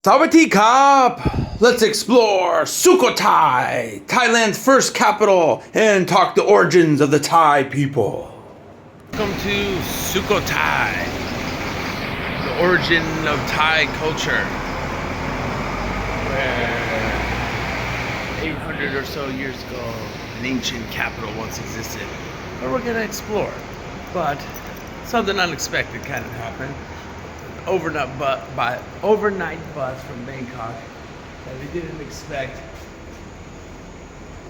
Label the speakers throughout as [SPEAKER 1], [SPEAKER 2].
[SPEAKER 1] Sawadee Krap! Let's explore Sukhothai, Thailand's first capital, and talk the origins of the Thai people. Welcome to Sukhothai, the origin of Thai culture, where 800 or so years ago, an ancient capital once existed. Where we're gonna explore, but something unexpected kind of happened. Overnight bus from Bangkok that we didn't expect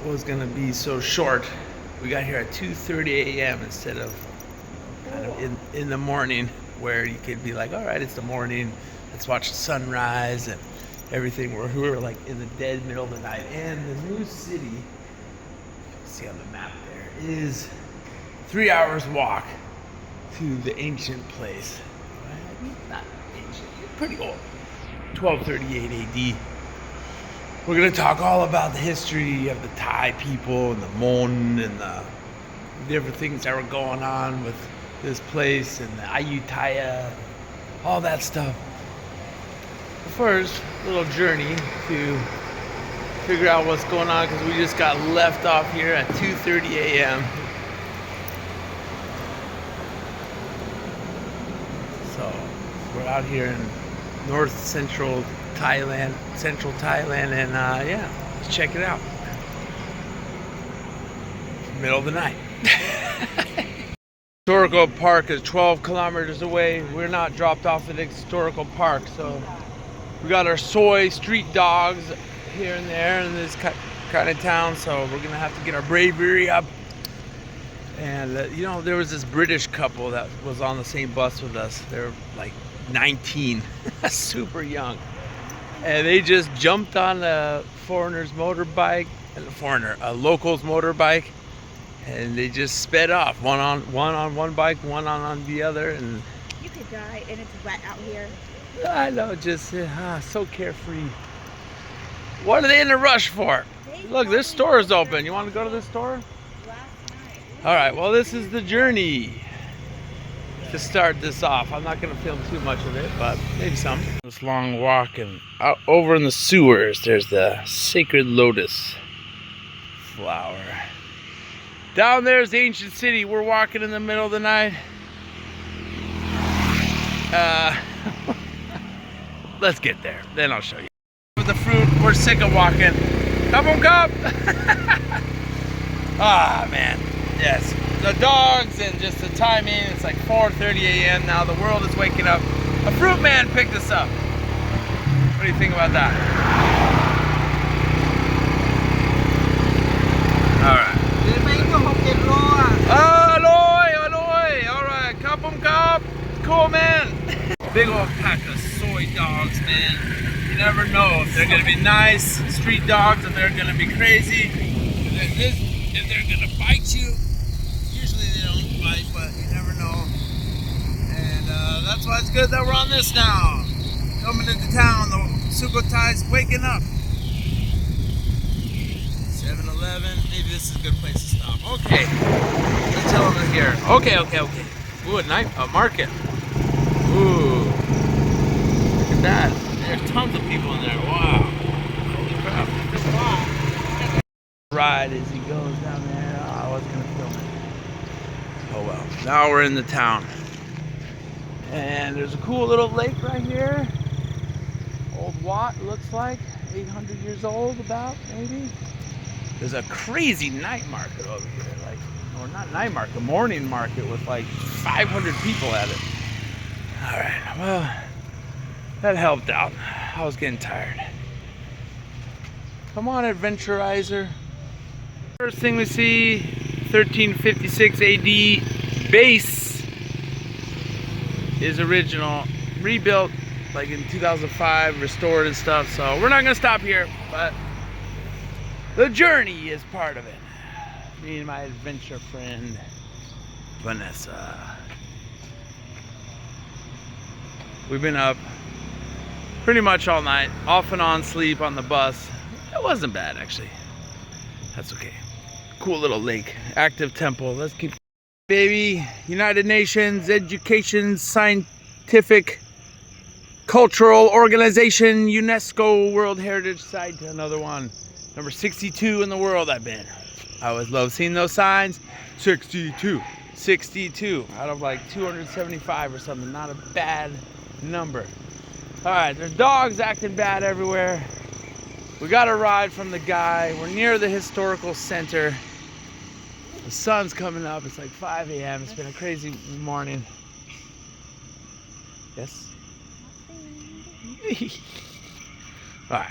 [SPEAKER 1] was gonna be so short. We got here at 2:30 a.m. instead of kind of in the morning, where you could be like, all right, it's the morning, let's watch the sunrise and everything. We were like in the dead middle of the night. And the new city, see on the map there, is 3 hours walk to the ancient place. Not ancient, pretty old. 1238 AD. We're gonna talk all about the history of the Thai people and the Mon and the different things that were going on with this place and the Ayutthaya, all that stuff. But first, a little journey to figure out what's going on, because we just got left off here at 2:30 a.m. So we're out here in central Thailand, and yeah, let's check it out. Middle of the night. Historical park is 12 kilometers away. We're not dropped off at the historical park, so we got our soy street dogs here and there in this kind of town, so we're gonna have to get our bravery up. And you know, there was this British couple that was on the same bus with us. They're like 19, super young, and they just jumped on a foreigner's motorbike, a local's motorbike, and they just sped off, one on one bike, one on the other. And
[SPEAKER 2] you could die, and it's wet out here.
[SPEAKER 1] I know, just so carefree. What are they in a rush for? Look, this store is open. You want to go to this store? All right, well, this is the journey to start this off. I'm not going to film too much of it, but maybe some. This long walk, and out over in the sewers, there's the sacred lotus flower. Down there's the ancient city. We're walking in the middle of the night. Let's get there, then I'll show you. With the fruit, we're sick of walking. Cup. Ah, man. Yes, the dogs and just the timing. It's like 4:30 a.m. now. The world is waking up. A fruit man picked us up. What do you think about that? All right. Aloy. All right, cup. Cool, man. Big old pack of soy dogs, man. You never know if they're gonna be nice street dogs, if they're gonna be crazy, if they're gonna bite you. Usually they don't bite, but you never know. And that's why it's good that we're on this now. Coming into town, the Sukhothai's waking up. 7-Eleven, maybe this is a good place to stop. Okay, let's tell them here. Okay. Ooh, a market. Ooh, look at that. There's tons of people in there. Wow. Holy crap. Ride as he goes down there. Oh, I was gonna film it. Oh well. Now we're in the town. And there's a cool little lake right here. Old Wat, looks like. 800 years old, about, maybe. There's a crazy night market over here. Like, or not night market, morning market with like 500 people at it. Alright, well, that helped out. I was getting tired. Come on, adventurizer. First thing we see, 1356 AD base is original, rebuilt like in 2005, restored and stuff. So we're not gonna stop here, but the journey is part of it. Me and my adventure friend Vanessa. We've been up pretty much all night, off and on sleep on the bus. It wasn't bad, actually. That's okay. Cool little lake, active temple. Let's keep, baby. United Nations Education Scientific cultural organization, UNESCO World Heritage Site. Another one. Number 62 in the world I've been. I always love seeing those signs. 62. 62 out of like 275 or something. Not a bad number. Alright, there's dogs acting bad everywhere. We got a ride from the guy. We're near the historical center. The sun's coming up. It's like 5 a.m. It's been a crazy morning. Yes? Alright.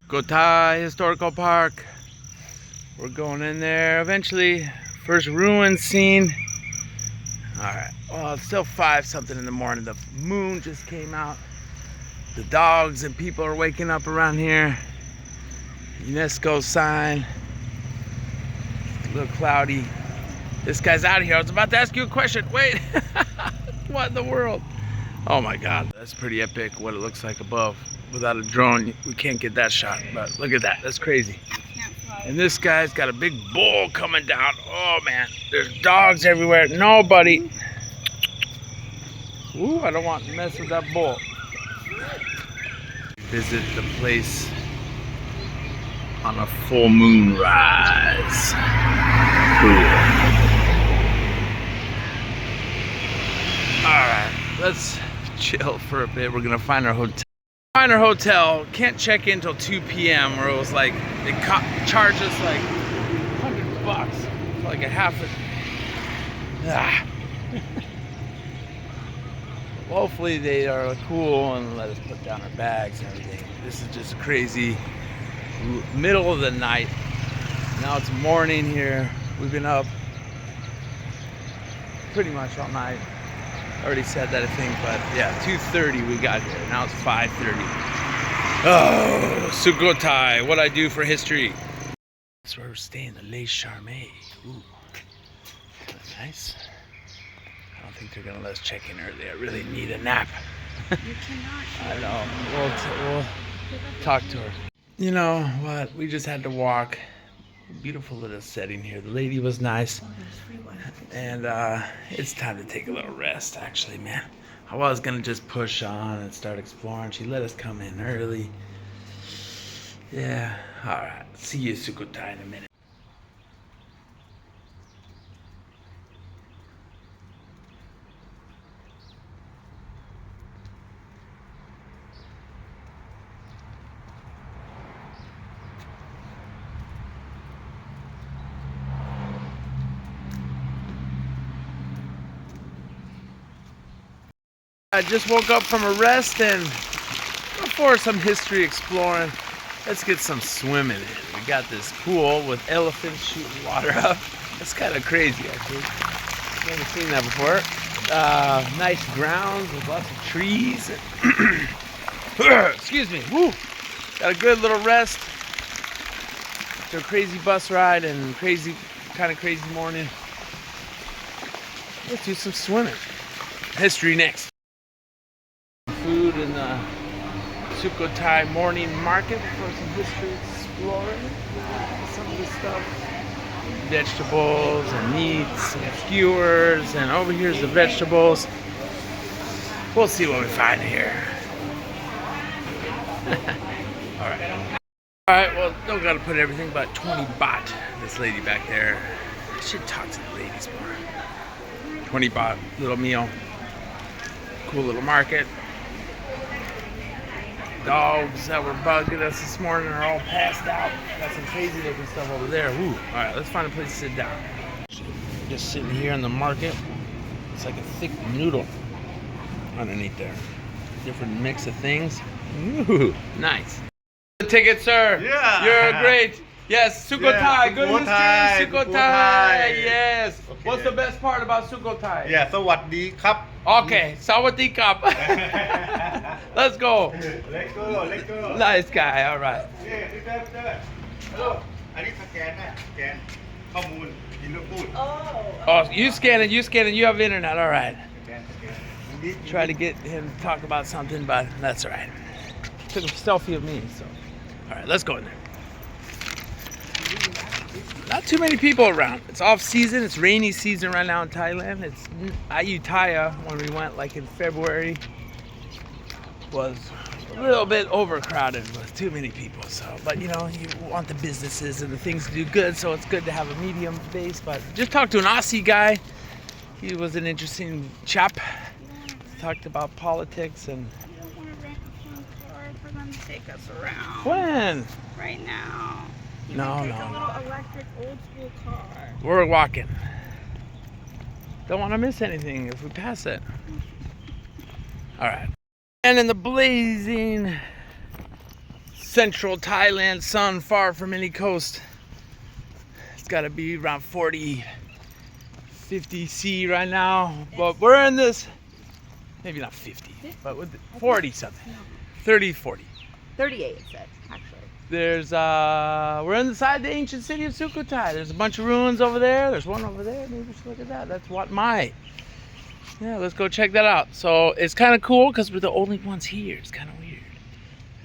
[SPEAKER 1] Sukhothai Historical Park. We're going in there eventually. First ruin scene. Alright. Well, it's still 5 something in the morning. The moon just came out. The dogs and people are waking up around here. UNESCO sign. It's a little cloudy. This guy's out of here. I was about to ask you a question. Wait. What in the world? Oh my god. That's pretty epic what it looks like above. Without a drone, we can't get that shot. But look at that. That's crazy. And this guy's got a big bull coming down. Oh man. There's dogs everywhere. Nobody. Ooh, I don't want to mess with that bull. Visit the place on a full moon rise. Cool. Alright, let's chill for a bit. We're gonna find our hotel. Can't check in till 2 p.m. where it was like they charged us like $100 for like a half a hopefully they are cool and let us put down our bags and everything. This is just crazy. Middle of the night. Now it's morning here. We've been up pretty much all night. I already said that I think, but yeah, 2:30 we got here. Now it's 5:30. Oh, Sukhothai, what I do for history. That's where we're staying, the Les Charmés. Ooh, kind of nice. I don't think they're gonna let us check in early. I really need a nap.
[SPEAKER 2] You cannot.
[SPEAKER 1] I know. We'll talk to her. You know what? We just had to walk. Beautiful little setting here. The lady was nice. And it's time to take a little rest, actually, man. I was gonna just push on and start exploring. She let us come in early. Yeah. Alright. See you, Sukhothai, in a minute. I just woke up from a rest and before some history exploring, let's get some swimming in. We got this pool with elephants shooting water up. That's kind of crazy, actually. Never seen that before. Nice grounds with lots of trees. Excuse me. Woo! Got a good little rest after a crazy bus ride and kind of crazy morning. Let's do some swimming. History next. Food in the Sukhothai morning market for some history exploring. Some of the stuff, vegetables and meats and skewers, and over here's the vegetables. We'll see what we find here. Alright, well, don't gotta put everything but 20 baht. This lady back there. I should talk to the ladies more. 20 baht, little meal. Cool little market. Dogs that were bugging us this morning are all passed out. Got some crazy looking stuff over there. Woo. Alright, let's find a place to sit down. Just sitting here in the market. It's like a thick noodle underneath there. Different mix of things. Ooh, nice. The ticket, sir.
[SPEAKER 3] Yeah.
[SPEAKER 1] You're great. Yes, Sukhothai.
[SPEAKER 3] Yeah,
[SPEAKER 1] Good
[SPEAKER 3] Sukhothai,
[SPEAKER 1] history. Sukhothai.
[SPEAKER 3] Sukhothai.
[SPEAKER 1] Yes.
[SPEAKER 3] Okay.
[SPEAKER 1] What's the best part about Sukhothai?
[SPEAKER 3] Yeah, สวัสดีครับ
[SPEAKER 1] Okay, Sawadee Cup. Let's go.
[SPEAKER 3] Let's go, let's go.
[SPEAKER 1] Nice guy, alright.
[SPEAKER 3] นี่พี่เต้พี่เต้ฮัลโหลอันนี้สแกนนะสแกนข้อมูลยินดีพูด
[SPEAKER 1] Oh, you scan it, you have internet, alright.
[SPEAKER 3] สแกนสแกน
[SPEAKER 1] Try to get him to talk about something, but that's alright. Took a selfie of me, so. Alright, let's go in there. Not too many people around. It's off season. It's rainy season right now in Thailand. It's Ayutthaya when we went like in February. was a little bit overcrowded with too many people. So, but you know, you want the businesses and the things to do good, so it's good to have a medium base. But just talked to an Aussie guy. He was an interesting chap. Talked about politics and.
[SPEAKER 2] You don't want to rent a phone car for them to take us around.
[SPEAKER 1] When?
[SPEAKER 2] Right now. You
[SPEAKER 1] No,
[SPEAKER 2] can take
[SPEAKER 1] no,
[SPEAKER 2] a
[SPEAKER 1] no.
[SPEAKER 2] little electric old school car.
[SPEAKER 1] We're walking. Don't want to miss anything if we pass it. All right. And in the blazing central Thailand sun, far from any coast, it's got to be around 40, 50 C right now. But we're in this, maybe not 50, but with 40 something, 30, 40.
[SPEAKER 2] 38 it said, actually.
[SPEAKER 1] There's we're inside the ancient city of Sukhothai. There's a bunch of ruins over there. There's one over there. Maybe we should look at that. That's Wat Mai. Yeah, let's go check that out. So it's kind of cool because we're the only ones here. It's kind of weird.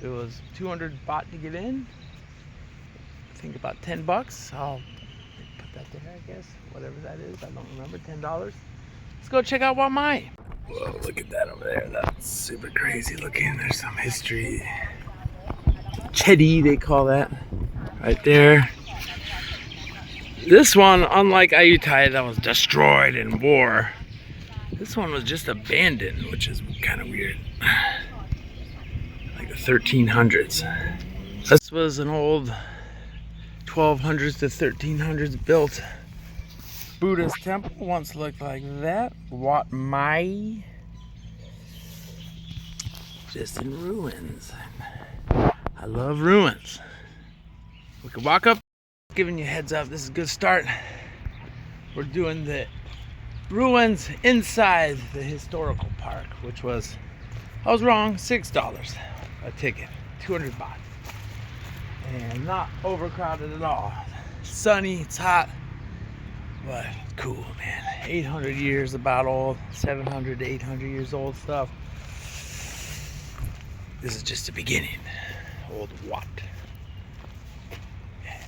[SPEAKER 1] It was 200 baht to get in. I think about 10 bucks. I'll put that there, I guess. Whatever that is. I don't remember. $10. Let's go check out Wat Mai. Whoa, look at that over there. That's super crazy looking. There's some history. Chedi, they call that, right there. This one, unlike Ayutthaya that was destroyed in war, this one was just abandoned, which is kind of weird. Like the 1300s. This was an old 1200s to 1300s built Buddhist temple. Once looked like that. Wat Mai. Just in ruins. I love ruins. We can walk up. Giving you a heads up, this is a good start. We're doing the ruins inside the historical park, which was, I was wrong, $6 a ticket, 200 baht. And not overcrowded at all. Sunny, it's hot, but cool, man. 800 years about old, 700 to 800 years old stuff. This is just the beginning. Old Wat. Yeah.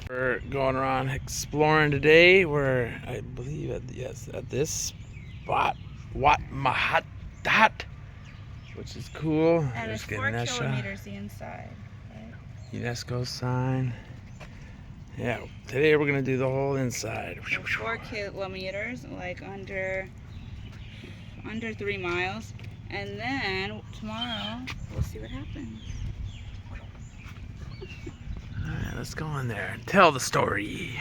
[SPEAKER 1] We're going around exploring today. We're, I believe, at this spot, Wat Mahatat, which is cool.
[SPEAKER 2] And
[SPEAKER 1] There's
[SPEAKER 2] it's 4 kilometers the inside. Right?
[SPEAKER 1] UNESCO sign. Yeah, today we're gonna do the whole inside.
[SPEAKER 2] So 4 kilometers, like under 3 miles. And then tomorrow we'll see what happens.
[SPEAKER 1] Alright, let's go in there and tell the story.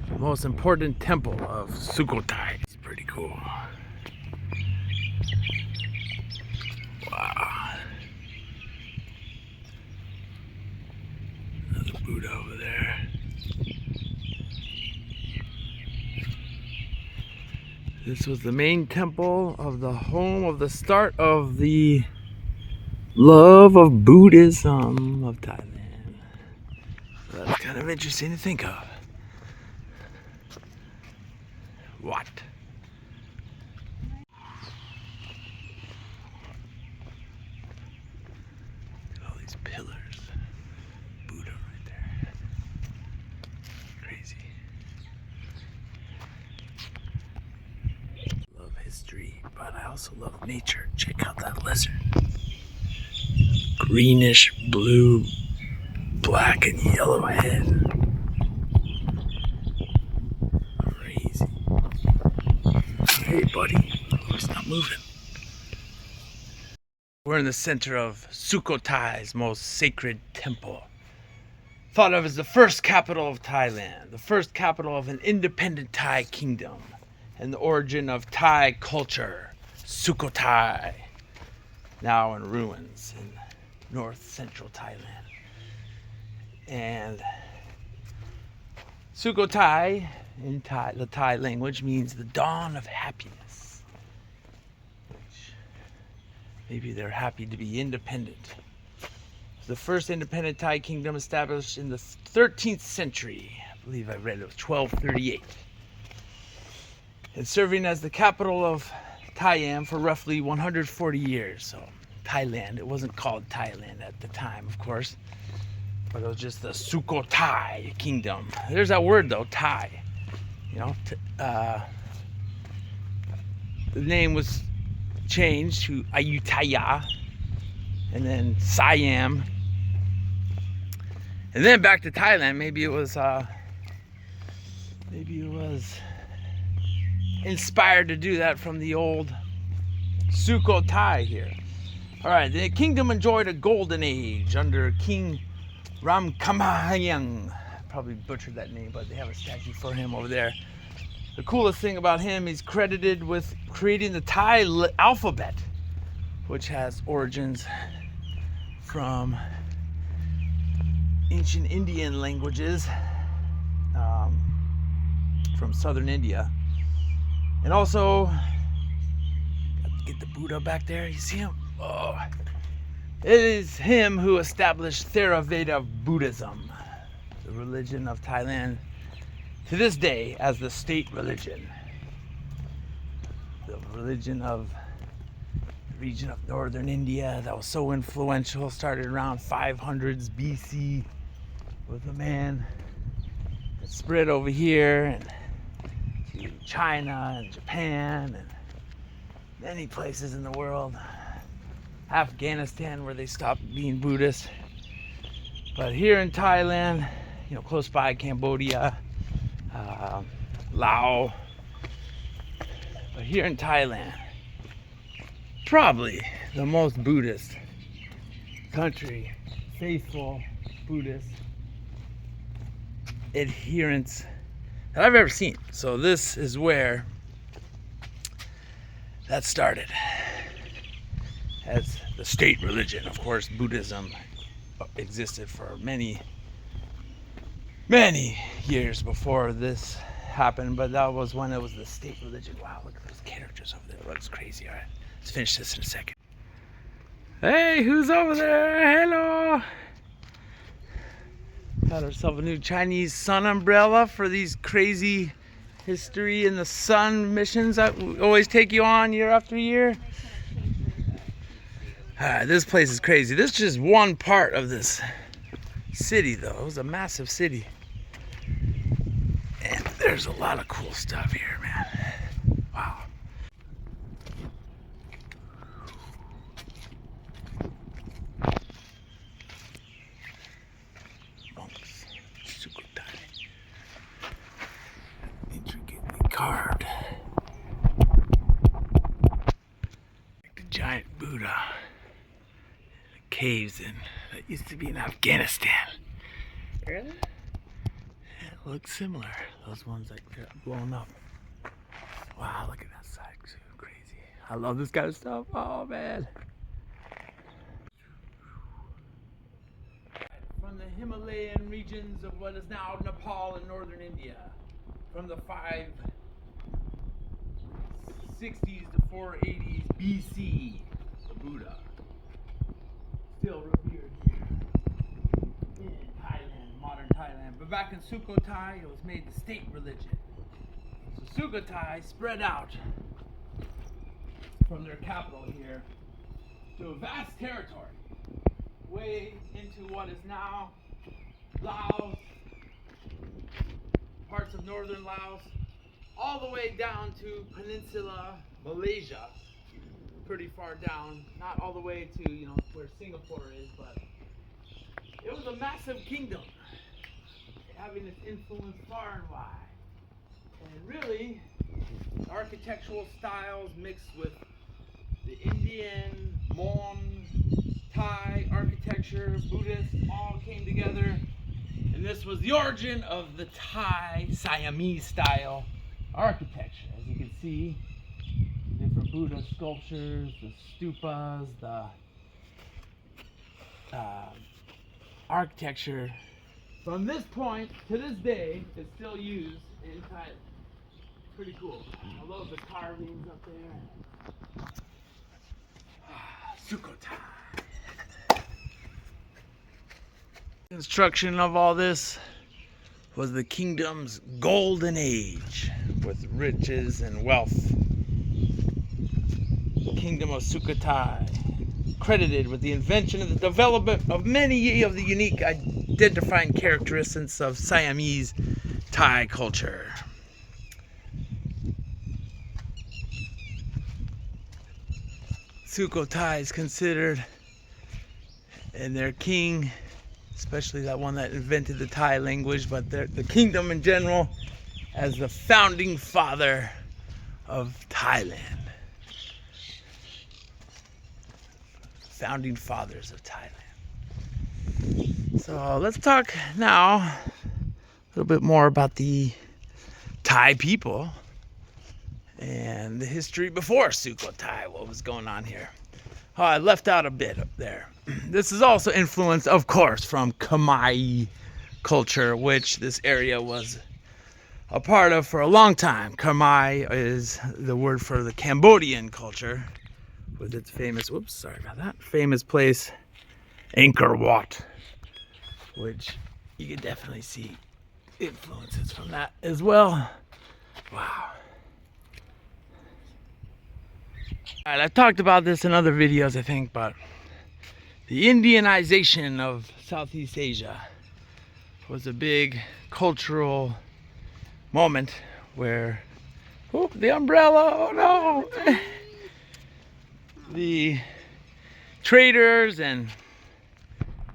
[SPEAKER 1] The most important temple of Sukhothai. It's pretty cool. Wow. Another Buddha over there. This was the main temple of the home of the start of the love of Buddhism of Thailand. So that's kind of interesting to think of. What? Look at all these pillars. Buddha right there. Crazy. Love history, but I also love nature. Check out that lizard. Greenish, blue, black, and yellow head. Crazy. Hey, buddy. Oh, it's not moving. We're in the center of Sukhothai's most sacred temple. Thought of as the first capital of Thailand, the first capital of an independent Thai kingdom, and the origin of Thai culture, Sukhothai, now in ruins in north central Thailand. And Sukhothai in Thai, the Thai language, means the dawn of happiness. Which maybe they're happy to be independent. The first independent Thai kingdom established in the 13th century. I believe I read it was 1238. And serving as the capital of Thailand for roughly 140 years. So Thailand, it wasn't called Thailand at the time, of course, but it was just the Sukhothai kingdom. There's that word though, Thai. You know, the name was changed to Ayutthaya, and then Siam, and then back to Thailand. Maybe it was inspired to do that from the old Sukhothai here. All right, the kingdom enjoyed a golden age under King Ramkhamhaeng. Probably butchered that name, but they have a statue for him over there. The coolest thing about him, he's credited with creating the Thai alphabet, which has origins from ancient Indian languages from southern India. And also, get the Buddha back there, you see him? Oh, it is him who established Theravada Buddhism, the religion of Thailand, to this day as the state religion. The religion of the region of northern India that was so influential, started around 500s BC with a man that spread over here and to China and Japan and many places in the world. Afghanistan, where they stopped being Buddhist. But here in Thailand, you know, close by Cambodia, Laos. But here in Thailand, probably the most Buddhist country, faithful Buddhist adherents that I've ever seen. So this is where that started as the state religion. Of course, Buddhism existed for many years before this happened, but that was when it was the state religion. Wow, look at those characters over there. It looks crazy. All right, let's finish this in a second. Hey, who's over there? Hello. Got ourselves a new Chinese sun umbrella for these crazy history in the sun missions that always take you on year after year. This place is crazy. This is just one part of this city, though. It was a massive city. And there's a lot of cool stuff here, man. Wow. Monks, Sukhothai. Intricately carved. Like the giant Buddha. Caves in that used to be in Afghanistan.
[SPEAKER 2] Really?
[SPEAKER 1] Yeah, it looks similar. Those ones like they're blown up. Wow, look at that side. It's crazy. I love this kind of stuff. Oh man. From the Himalayan regions of what is now Nepal and northern India, from the 560s to 480s BC, the Buddha still revered here in Thailand, modern Thailand. But back in Sukhothai, it was made the state religion. So Sukhothai spread out from their capital here to a vast territory, way into what is now Laos, parts of northern Laos, all the way down to Peninsula Malaysia. Pretty far down, not all the way to, you know, where Singapore is, but it was a massive kingdom, having its influence far and wide. And really, architectural styles mixed with the Indian, Mon, Thai architecture, Buddhist, all came together. And this was the origin of the Thai Siamese style architecture. As you can see, different Buddha sculptures, the stupas, the architecture from this point to this day is still used in Thailand. Pretty cool. I love the carvings up there. Sukhothai. Construction of all this was the kingdom's golden age with riches and wealth. The kingdom of Sukhothai, credited with the invention and the development of many of the unique identifying characteristics of Siamese Thai culture. Sukhothai is considered, and their king, especially that one that invented the Thai language, but the kingdom in general, as the founding father of Thailand. Founding fathers of Thailand. So let's talk now a little bit more about the Thai people and the history before Sukhothai, what was going on here. Oh, I left out a bit up there. This is also influenced, of course, from Chang Mai culture, which this area was a part of for a long time. Chang Mai is the word for the Cambodian culture, with its famous, whoops, sorry about that, famous place, Angkor Wat, which you can definitely see influences from that as well. Wow. All right, I've talked about this in other videos, I think, but the Indianization of Southeast Asia was a big cultural moment where, oh, the umbrella, oh no! The traders and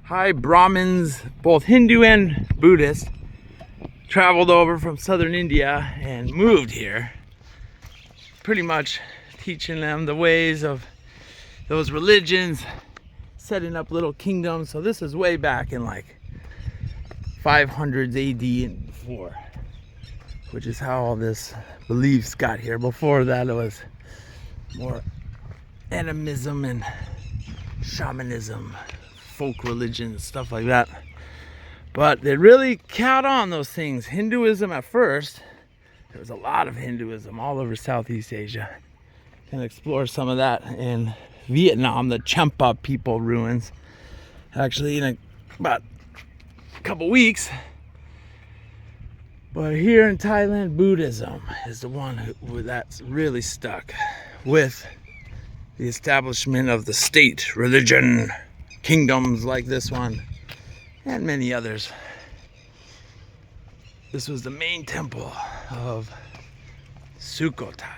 [SPEAKER 1] high Brahmins, both Hindu and Buddhist, traveled over from southern India and moved here, pretty much teaching them the ways of those religions, setting up little kingdoms. So this is way back in like 500s AD and before, which is how all this beliefs got here. Before that, it was more animism and shamanism, folk religion, stuff like that. But they really count on those things. Hinduism at first, there was a lot of Hinduism all over Southeast Asia. Can explore some of that in Vietnam, the Champa people ruins. Actually, in about a couple weeks. But here in Thailand, Buddhism is the one who that's really stuck with the establishment of the state religion, kingdoms like this one, and many others. This was the main temple of Sukhothai.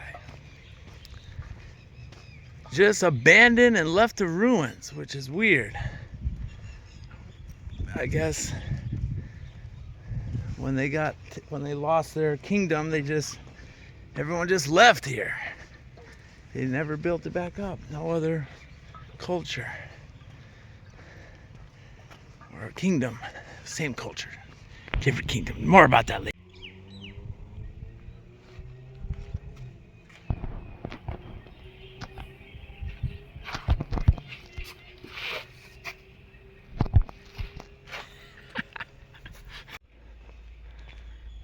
[SPEAKER 1] Just abandoned and left to ruins, which is weird. I guess when they lost their kingdom, everyone just left here. They never built it back up. No other culture or kingdom, same culture, different kingdom. More about that later.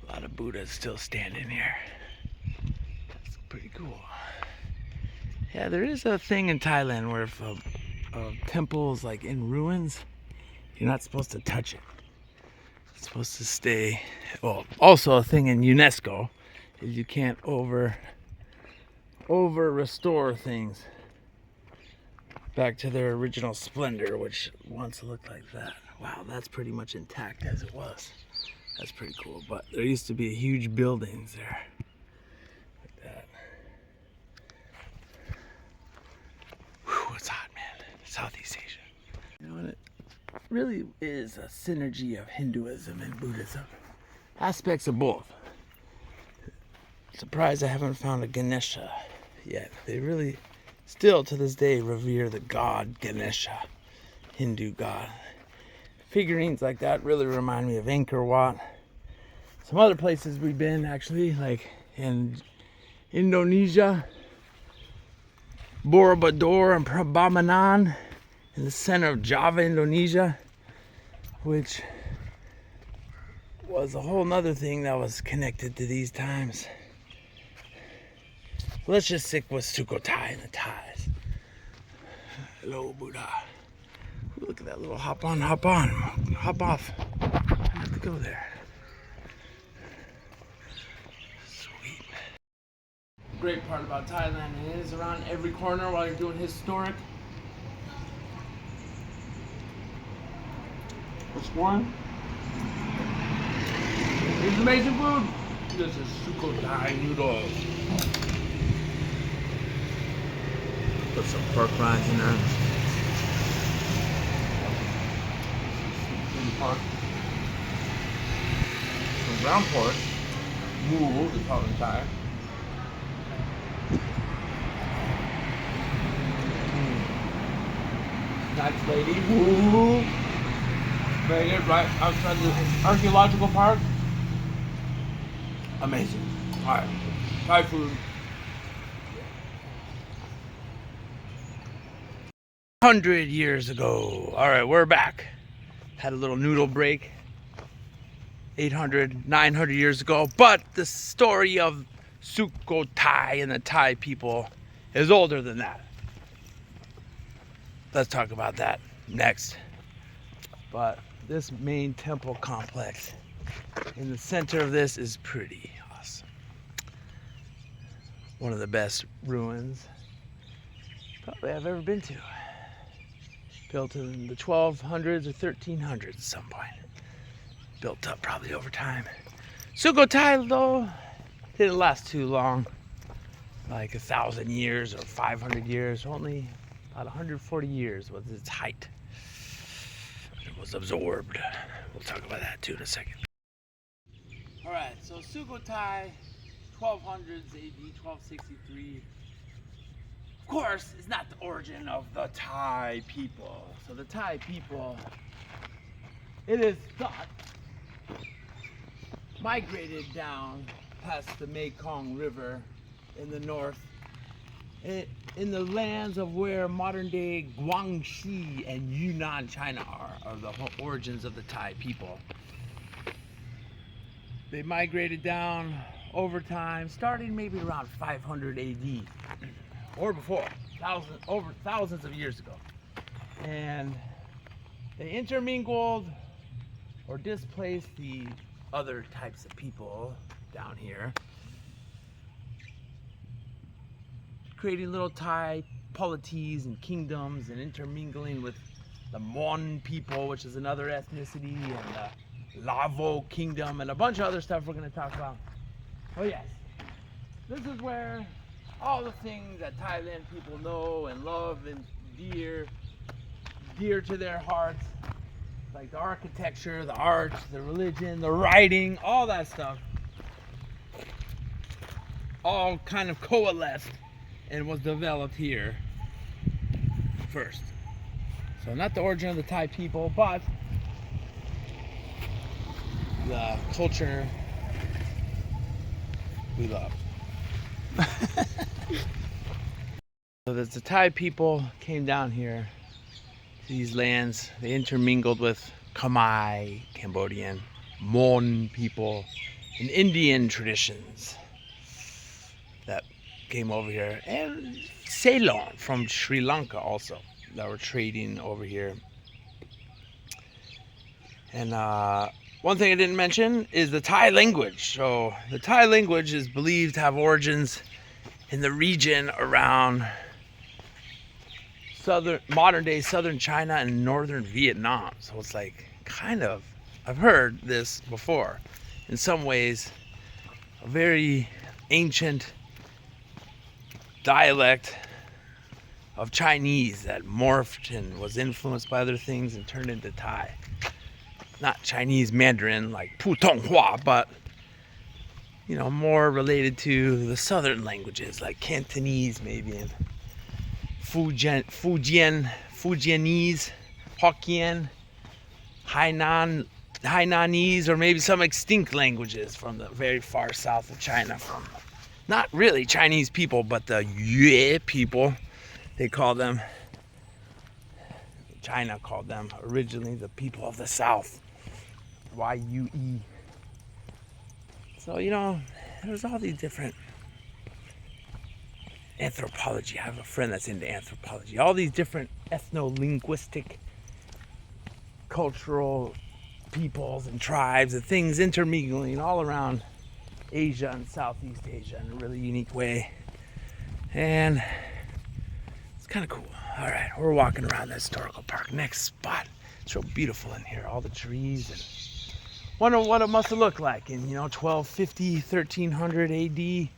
[SPEAKER 1] A lot of Buddhas still standing here. That's pretty cool. Yeah, there is a thing in Thailand where if a temple is like in ruins, you're not supposed to touch it. It's supposed to stay. Well, also a thing in UNESCO is you can't over restore things back to their original splendor, which once looked like that. Wow, that's pretty much intact as it was. That's pretty cool. But there used to be huge buildings there. Like that. Whew, it's hot, man. Southeast Asia. You know, and it really is a synergy of Hinduism and Buddhism. Aspects of both. Surprised I haven't found a Ganesha yet. They really, still to this day, revere the god Ganesha, Hindu god. Figurines like that really remind me of Angkor Wat. Some other places we've been, actually, like in Indonesia, Borobudur and Prambanan, in the center of Java, Indonesia, which was a whole nother thing that was connected to these times. Let's just stick with Sukhothai and the Thais. Hello, Buddha. Look at that little hop on, hop off. I have to go there. Sweet. The great part about Thailand is around every corner while you're doing historic. Which one? Here's amazing food. This is Sukhothai noodles. The Put some pork rinds in there. Pork. Some ground pork. Moo, we call it in Thai. Nice lady. Woo! Very good, right outside the archaeological park. Amazing. Alright. Thai food. 100 years ago. Alright, we're back. Had a little noodle break. 800, 900 years ago. But the story of Sukhothai and the Thai people is older than that. Let's talk about that next. But this main temple complex in the center of this is pretty awesome. One of the best ruins probably I've ever been to. Built in the 1200s or 1300s at some point. Built up probably over time. Sukhothai though didn't last too long. Like 1,000 years or 500 years. Only about 140 years was its height. It was absorbed. We'll talk about that too in a second. Alright, so Sukhothai, 1200s AD, 1263. Of course, it's not the origin of the Thai people. So the Thai people, it is thought, migrated down past the Mekong River in the north, in the lands of where modern-day Guangxi and Yunnan, China are the origins of the Thai people. They migrated down over time, starting maybe around 500 AD. Or before, over thousands of years ago. And they intermingled or displaced the other types of people down here, creating little Thai polities and kingdoms and intermingling with the Mon people, which is another ethnicity, and the Lavo kingdom, and a bunch of other stuff we're going to talk about. Oh yes, this is where all the things that Thailand people know and love and dear to their hearts, like the architecture, the arts, the religion, the writing, all that stuff, all kind of coalesced and was developed here first. So not the origin of the Thai people, but the culture we love. So the Thai people came down here to these lands. They intermingled with Khmer, Cambodian, Mon people, and Indian traditions that came over here, and Ceylon from Sri Lanka also that were trading over here. And one thing I didn't mention is the Thai language. So the Thai language is believed to have origins in the region around modern day southern China and northern Vietnam. So it's like kind of, I've heard this before, in some ways a very ancient dialect of Chinese that morphed and was influenced by other things and turned into Thai. Not Chinese Mandarin like Putonghua, but you know, more related to the southern languages like Cantonese maybe, and Fujianese, Hokkien, Hainanese, or maybe some extinct languages from the very far south of China, from not really Chinese people, but the Yue people, they call them. China called them originally the people of the south, Y-U-E. So, you know, there's all these different anthropology. I have a friend that's into anthropology. All these different ethno-linguistic, cultural peoples and tribes and things intermingling all around Asia and Southeast Asia in a really unique way. And it's kind of cool. All right, we're walking around the historical park. Next spot. It's real beautiful in here. All the trees, and wonder what it must have looked like in, 1250, 1300 AD.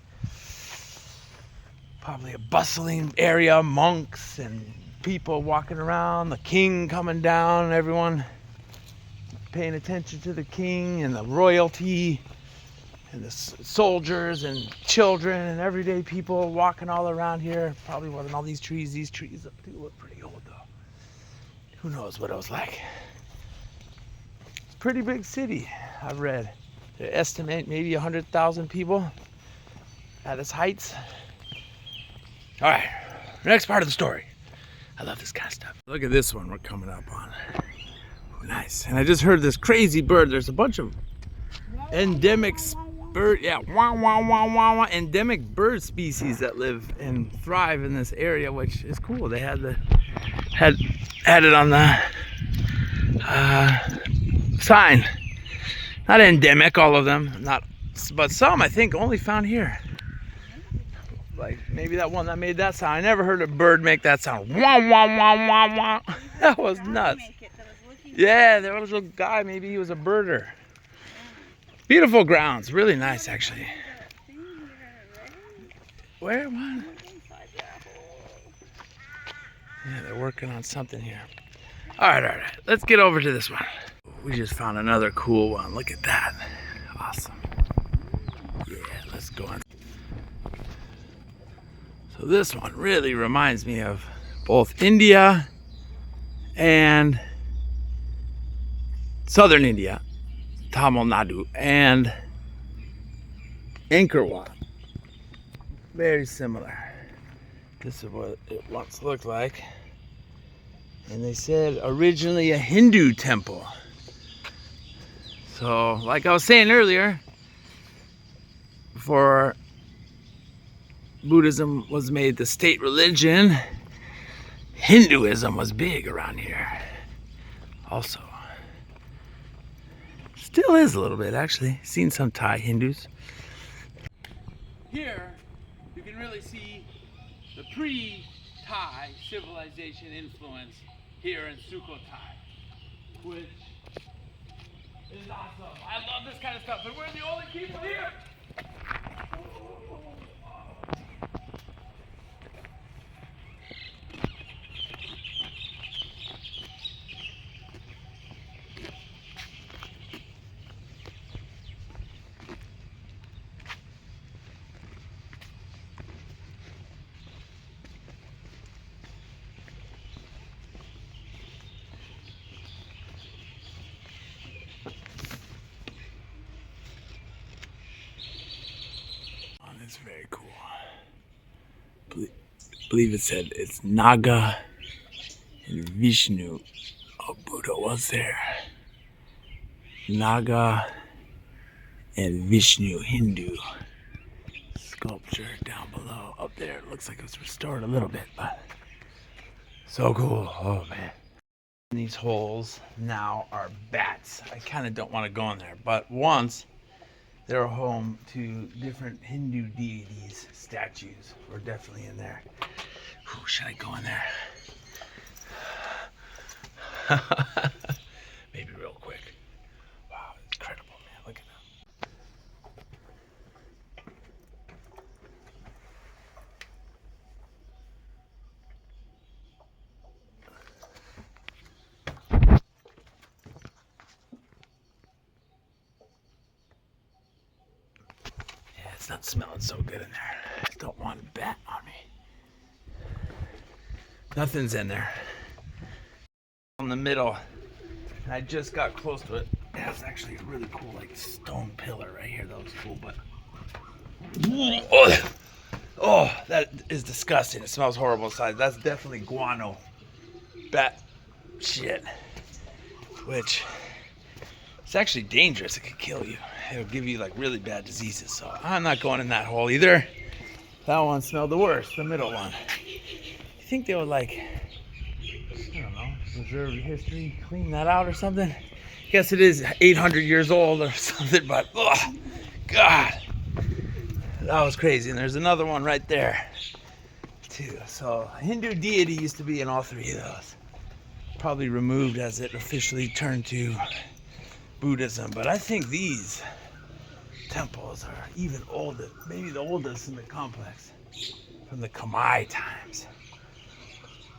[SPEAKER 1] Probably a bustling area, monks and people walking around, the king coming down, everyone paying attention to the king and the royalty and the soldiers and children and everyday people walking all around here. Probably wasn't all these trees. These trees do look pretty old though. Who knows what it was like. It's a pretty big city, I've read. They estimate maybe 100,000 people at its heights. All right, next part of the story. I love this kind of stuff. Look at this one we're coming up on. Ooh, nice. And I just heard this crazy bird. There's a bunch of endemic bird, endemic bird species that live and thrive in this area, which is cool. They had it on the sign. Not endemic, all of them. But some I think only found here. Like maybe that one that made that sound. I never heard a bird make that sound. Wah, wah, wah, wah, wah. That was nuts. Yeah, there was a guy. Maybe he was a birder. Beautiful grounds. Really nice, actually. Where? What? Yeah, they're working on something here. All right. Let's get over to this one. We just found another cool one. Look at that. Awesome. Yeah, let's go on. So this one really reminds me of both India and southern India, Tamil Nadu, and Angkor Wat. Very similar. This is what it once looked like. And they said originally a Hindu temple. So, like I was saying earlier, before Buddhism was made the state religion, Hinduism was big around here. Also. Still is a little bit, actually. Seen some Thai Hindus. Here, you can really see the pre-Thai civilization influence here in Sukhothai, which is awesome. I love this kind of stuff, but we're the only people here. It's very cool. Believe it said it's Naga and Vishnu. Oh, Buddha was there. Naga and Vishnu Hindu sculpture down below. Up there, it looks like it was restored a little bit, but so cool. Oh man. These holes now are bats. I kind of don't want to go in there, but once they're home to different Hindu deities, statues. We're definitely in there. Ooh, should I go in there? Maybe real quick. Wow, incredible, man. Look at it's not smelling so good in there. I don't want a bat on me. Nothing's in there. In the middle, and I just got close to it. That's actually a really cool, like, stone pillar right here. That was cool, but oh, that is disgusting. It smells horrible inside. That's definitely guano, bat shit, which it's actually dangerous. It could kill you. It'll give you like really bad diseases. So I'm not going in that hole either. That one smelled the worst, the middle one. I think they would like, I don't know, preserve history, clean that out or something. I guess it is 800 years old or something, but oh, God, that was crazy. And there's another one right there too. So Hindu deity used to be in all three of those. Probably removed as it officially turned to Buddhism, but I think these temples are even older, maybe the oldest in the complex. from the Chang Mai times.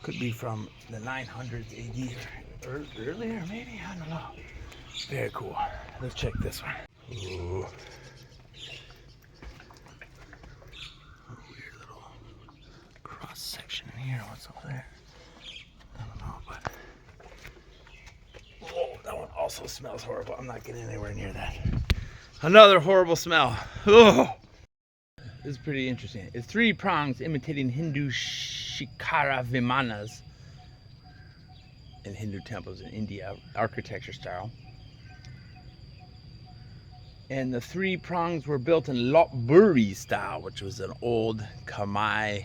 [SPEAKER 1] Could be from the 900s AD or earlier, maybe? I don't know. Very cool. Let's check this one. Ooh. A weird little cross section here. What's over there? I don't know, but. Whoa, that one also smells horrible. I'm not getting anywhere near that. Another horrible smell. Oh. This is pretty interesting. It's 3 prongs imitating Hindu shikara vimanas in Hindu temples in India, architecture style. And the 3 prongs were built in Lopburi style, which was an old Khmer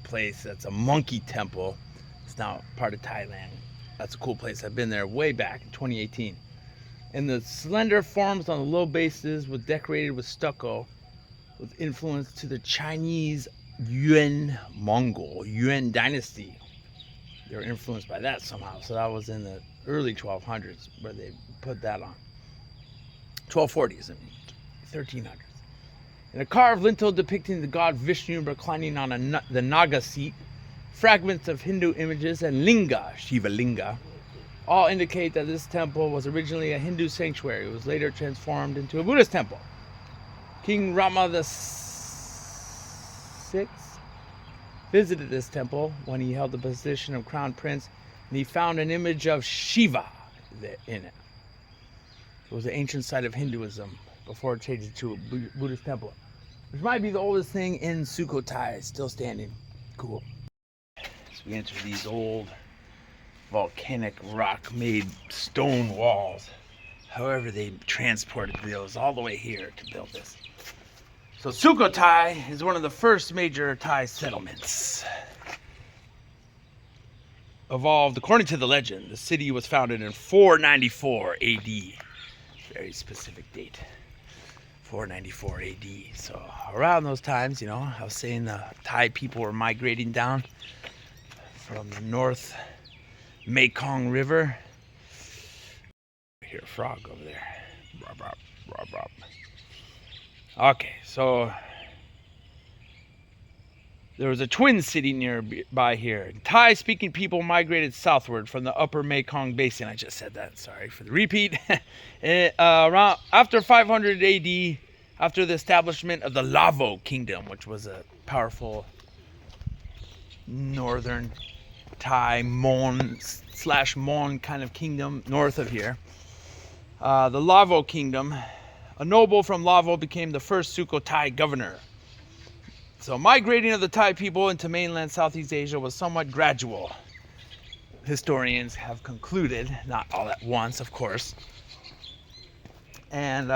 [SPEAKER 1] place that's a monkey temple. It's now part of Thailand. That's a cool place. I've been there way back in 2018. And the slender forms on the low bases was decorated with stucco with influence to the Chinese Yuan dynasty. They were influenced by that somehow. So that was in the early 1200s where they put that on. 1240s and 1300s. And a carved lintel depicting the god Vishnu reclining on the Naga seat, fragments of Hindu images, and linga, Shiva linga, all indicate that this temple was originally a Hindu sanctuary. It was later transformed into a Buddhist temple. King Rama VI visited this temple when he held the position of crown prince, and he found an image of Shiva in it. It was an ancient site of Hinduism before it changed to a Buddhist temple, which might be the oldest thing in Sukhothai, still standing. Cool. So we enter these old volcanic rock-made stone walls. However, they transported those all the way here to build this. So Sukhothai is one of the first major Thai settlements. Evolved according to the legend. The city was founded in 494 AD. Very specific date. 494 AD. So around those times, you know, I was saying the Thai people were migrating down from the North Mekong River. I hear a frog over there. Rob, rob, rob, rob. Okay, so there was a twin city nearby here. Thai-speaking people migrated southward from the upper Mekong Basin. I just said that, sorry for the repeat. Around after 500 AD, after the establishment of the Lavo Kingdom, which was a powerful northern Thai Mon/Mon kind of kingdom north of here. The Lavo Kingdom, a noble from Lavo became the first Sukhothai governor. So migrating of the Thai people into mainland Southeast Asia was somewhat gradual. Historians have concluded, not all at once, of course, and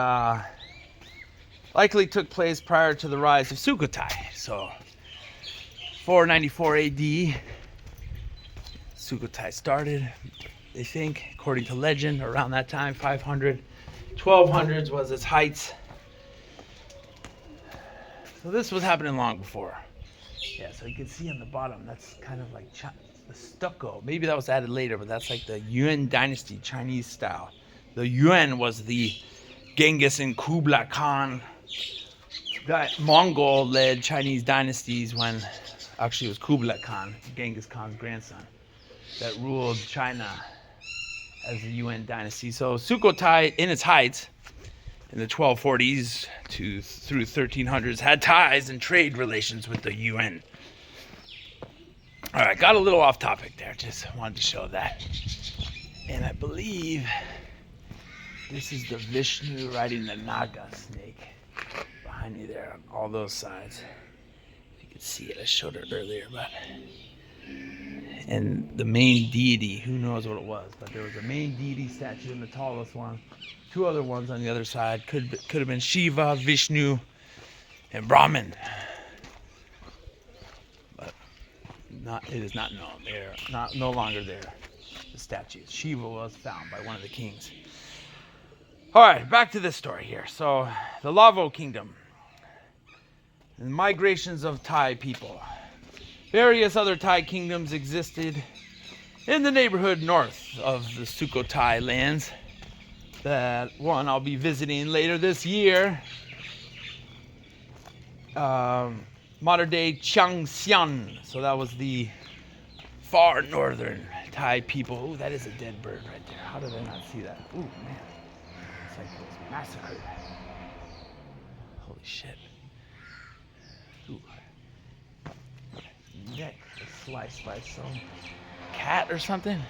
[SPEAKER 1] likely took place prior to the rise of Sukhothai. So 494 AD, Sukhothai started, they think, according to legend, around that time, 500. 1200s was its height. So this was happening long before. Yeah, so you can see on the bottom, that's kind of like the stucco. Maybe that was added later, but that's like the Yuan dynasty, Chinese style. The Yuan was the Genghis and Kublai Khan, Mongol-led Chinese dynasties when, actually it was Kublai Khan, Genghis Khan's grandson, that ruled China as the Yuan dynasty. So Sukhothai, in its height, in the 1240s through 1300s, had ties and trade relations with the Yuan. All right, got a little off topic there. Just wanted to show that. And I believe this is the Vishnu riding the Naga snake behind me there on all those sides. If you could see it, I showed it earlier, but. And the main deity, who knows what it was, but there was a main deity statue in the tallest one. 2 other ones on the other side could have been Shiva, Vishnu, and Brahman, but it is not known. They're no longer there. The statues. Shiva was found by one of the kings. All right, back to this story here. So the Lavo Kingdom, and migrations of Thai people. Various other Thai kingdoms existed in the neighborhood north of the Sukhothai lands. That one I'll be visiting later this year. modern day Chang Mai. So that was the far northern Thai people. Ooh, that is a dead bird right there. How did I not see that? Ooh, man. It's like it was massacred. Holy shit. Ooh. Neck was sliced by some cat or something.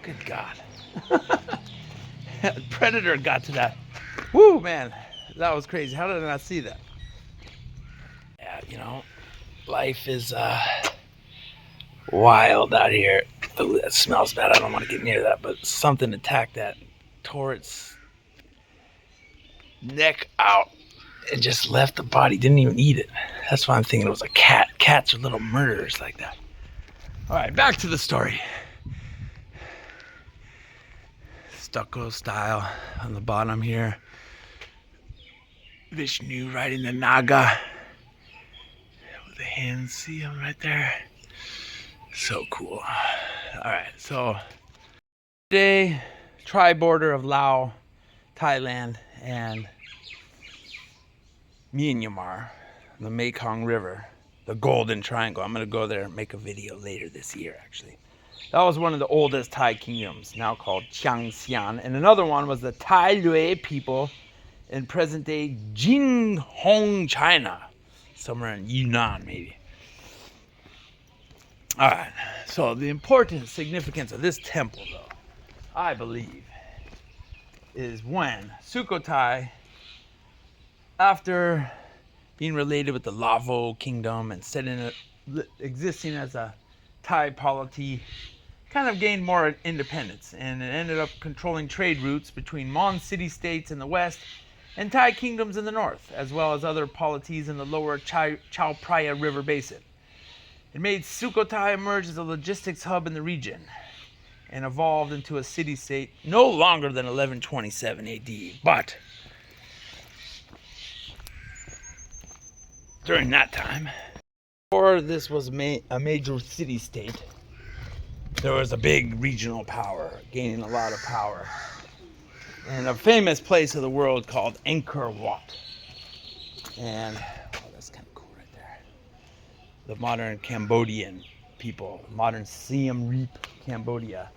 [SPEAKER 1] Good God. Predator got to that. Woo, man. That was crazy. How did I not see that? Yeah, you know, life is wild out here. Ooh, that smells bad. I don't want to get near that, but something attacked that, tore its neck out, and just left the body. Didn't even eat it. That's why I'm thinking it was a cat. Cats are little murderers like that. All right, back to the story. Stucco style on the bottom here. Vishnu riding the Naga with the hands. See him right there? So cool. All right, so today, tri-border of Laos, Thailand, and Myanmar, the Mekong River, the Golden Triangle. I'm gonna go there and make a video later this year, actually. That was one of the oldest Thai kingdoms, now called Chiang Mai. And another one was the Thai Lue people in present-day Jinghong, China, somewhere in Yunnan, maybe. All right, so the important significance of this temple, though, I believe, is when Sukhothai, after being related with the Lavo kingdom and existing as a Thai polity, kind of gained more independence, and it ended up controlling trade routes between Mon city-states in the west and Thai kingdoms in the north, as well as other polities in the lower Chao Phraya River basin. It made Sukhothai emerge as a logistics hub in the region and evolved into a city-state no longer than 1127 AD. But during that time, before this was a major city-state, there was a big regional power, gaining a lot of power. And a famous place of the world called Angkor Wat. And, oh, that's kind of cool right there. The modern Cambodian people, modern Siem Reap, Cambodia.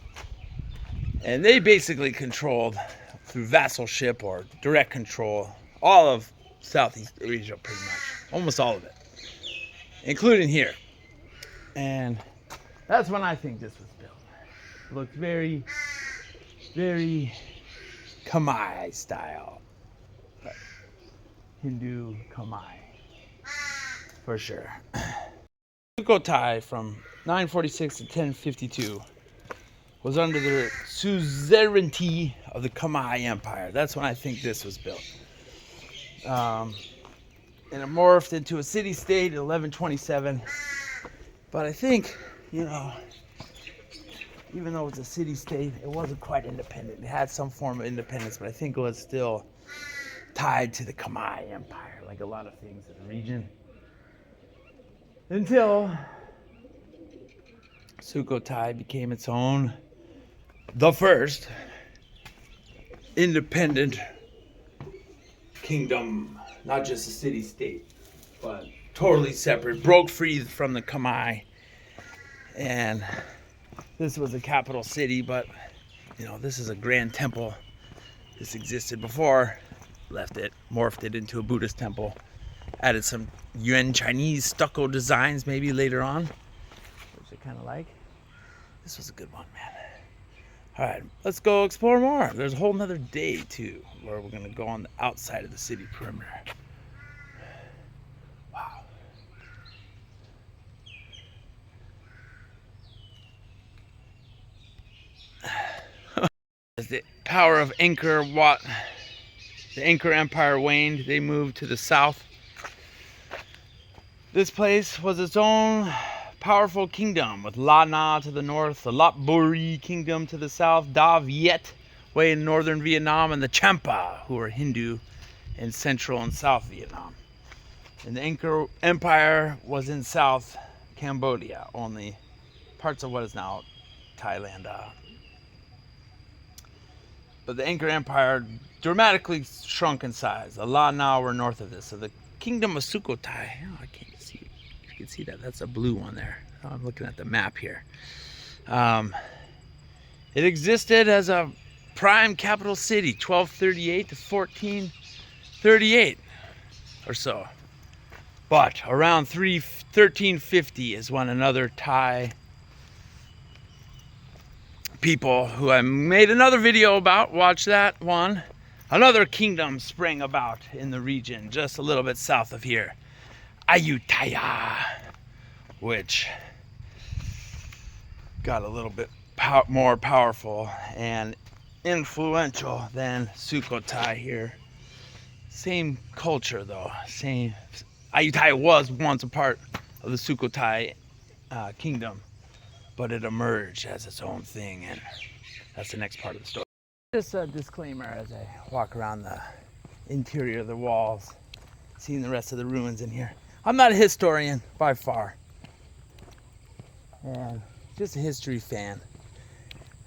[SPEAKER 1] And they basically controlled, through vassalship or direct control, all of Southeast Asia pretty much. Almost all of it. Including here. And that's when I think this was built. It looked very, very Khmer style. Hindu Khmer. For sure. Sukhothai from 946 to 1052 was under the suzerainty of the Khmer Empire. That's when I think this was built. And it morphed into a city-state in 1127. But I think, you know, even though it was a city-state, it wasn't quite independent. It had some form of independence, but I think it was still tied to the Khmer Empire, like a lot of things in the region. Until Sukhothai became its own, the first independent kingdom, not just a city-state, but totally separate, broke free from the Khmer. And this was a capital city, but, you know, this is a grand temple. This existed before, left it, morphed it into a Buddhist temple, added some Yuan Chinese stucco designs maybe later on, which I kind of like. This was a good one, man. All right, let's go explore more. There's a whole nother day, too, where we're going to go on the outside of the city perimeter. Wow. As the power of Angkor Wat, the Angkor Empire waned, they moved to the south. This place was its own powerful kingdom, with La Na to the north, the Lop Buri kingdom to the south, Da Viet way in northern Vietnam, and the Champa, who were Hindu in central and south Vietnam. And the Angkor Empire was in south Cambodia, only parts of what is now Thailand. But the Angkor Empire dramatically shrunk in size. The La Na were north of this. So the kingdom of Sukhothai, oh, I can't see it. you can see that. That's a blue one there. I'm looking at the map here. It existed as a prime capital city, 1238 to 1438 or so. But around 1350 is when another Thai people, who I made another video about, watch that one, another kingdom sprang about in the region just a little bit south of here, Ayutthaya, which got a little bit more powerful and influential than Sukhothai here. Same culture though, same. Ayutthaya was once a part of the Sukhothai kingdom, but it emerged as its own thing, and that's the next part of the story. Just a disclaimer as I walk around the interior of the walls, seeing the rest of the ruins in here. I'm not a historian by far, and just a history fan.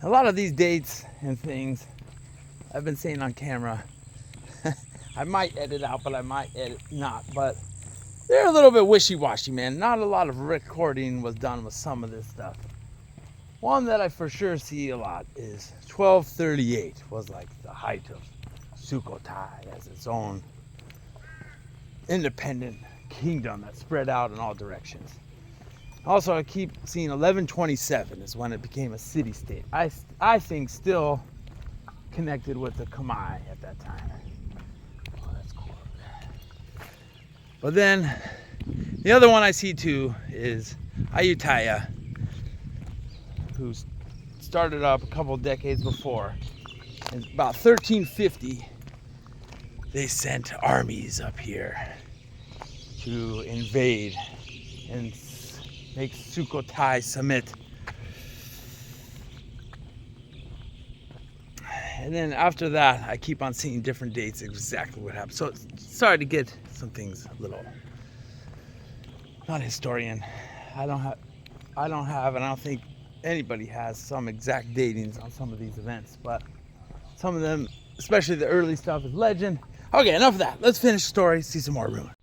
[SPEAKER 1] A lot of these dates and things I've been saying on camera, I might edit out, but I might edit not. But they're a little bit wishy-washy, man. Not a lot of recording was done with some of this stuff. One that I for sure see a lot is 1238 was like the height of Sukhothai as its own independent kingdom that spread out in all directions. Also, I keep seeing 1127 is when it became a city-state. I think still connected with the Chang Mai at that time. Oh, that's cool. But then the other one I see too is Ayutthaya, who started up a couple decades before. In about 1350, they sent armies up here to invade and make Sukhothai submit. And then after that, I keep on seeing different dates exactly what happened. So sorry to get some things a little, not historian. I don't have, and I don't think anybody has some exact datings on some of these events, but some of them, especially the early stuff, is legend. Okay, enough of that. Let's finish the story, see some more ruin.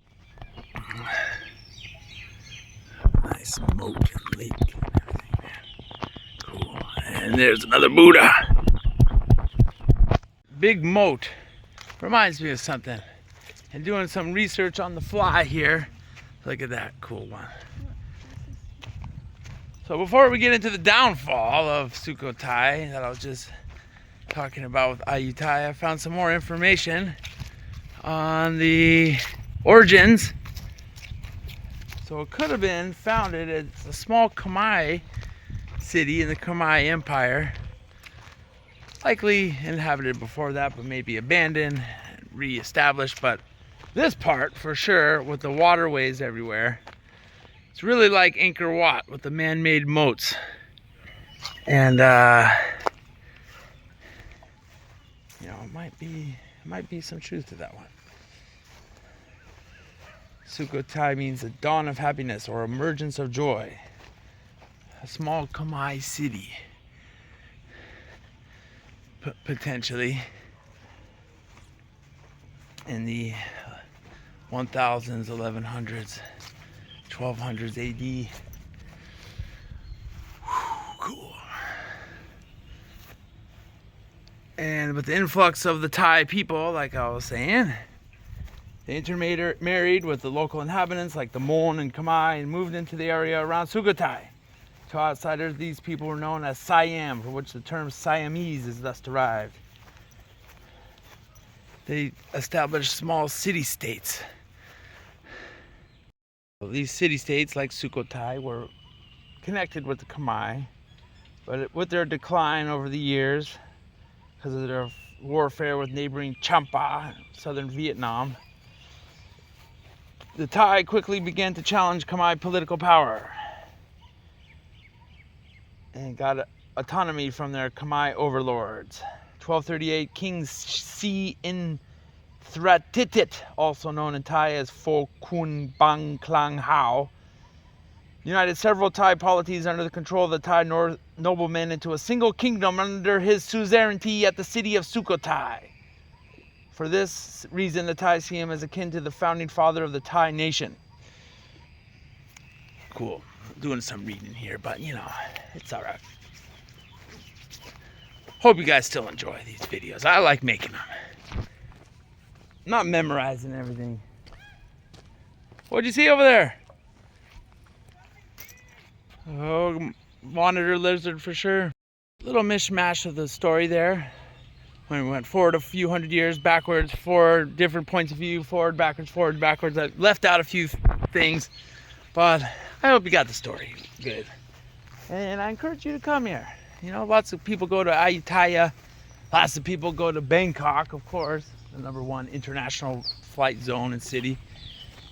[SPEAKER 1] Nice moat and lake and everything, man. Cool. And there's another Buddha. Big moat. Reminds me of something. And doing some research on the fly here. Look at that cool one. So before we get into the downfall of Sukhothai that I was just talking about with Ayutthaya, I found some more information on the origins. So it could have been founded as a small Khmer city in the Khmer Empire, likely inhabited before that, but maybe abandoned, re-established. But this part, for sure, with the waterways everywhere, it's really like Angkor Wat with the man-made moats. And you know, it might be some truth to that one. Sukhothai means the dawn of happiness or emergence of joy. A small Khmer city, potentially in the 1000s, 1100s, 1200s AD. Cool. And with the influx of the Thai people, like I was saying, they intermarried with the local inhabitants like the Mon and Khmer and moved into the area around Sukhothai. To outsiders, these people were known as Siam, from which the term Siamese is thus derived. They established small city-states. These city-states, like Sukhothai, were connected with the Khmer, but with their decline over the years, because of their warfare with neighboring Champa, southern Vietnam, the Thai quickly began to challenge Khmer political power and got autonomy from their Khmer overlords. 1238, King Si In Thratit, also known in Thai as Pho Kun Bang Klang Hao, united several Thai polities under the control of the Thai noblemen into a single kingdom under his suzerainty at the city of Sukhothai. For this reason, the Thai see him as akin to the founding father of the Thai nation. cool. Doing some reading here, but you know, it's all right. Hope you guys still enjoy these videos. I like making them. Not memorizing everything. What'd you see over there? Oh, monitor lizard for sure. Little mishmash of the story there. When we went forward a few hundred years, backwards, forward, different points of view, forward, backwards. I left out a few things, but I hope you got the story good. And I encourage you to come here. You know, lots of people go to Ayutthaya. Lots of people go to Bangkok, of course, the #1 international flight zone and city.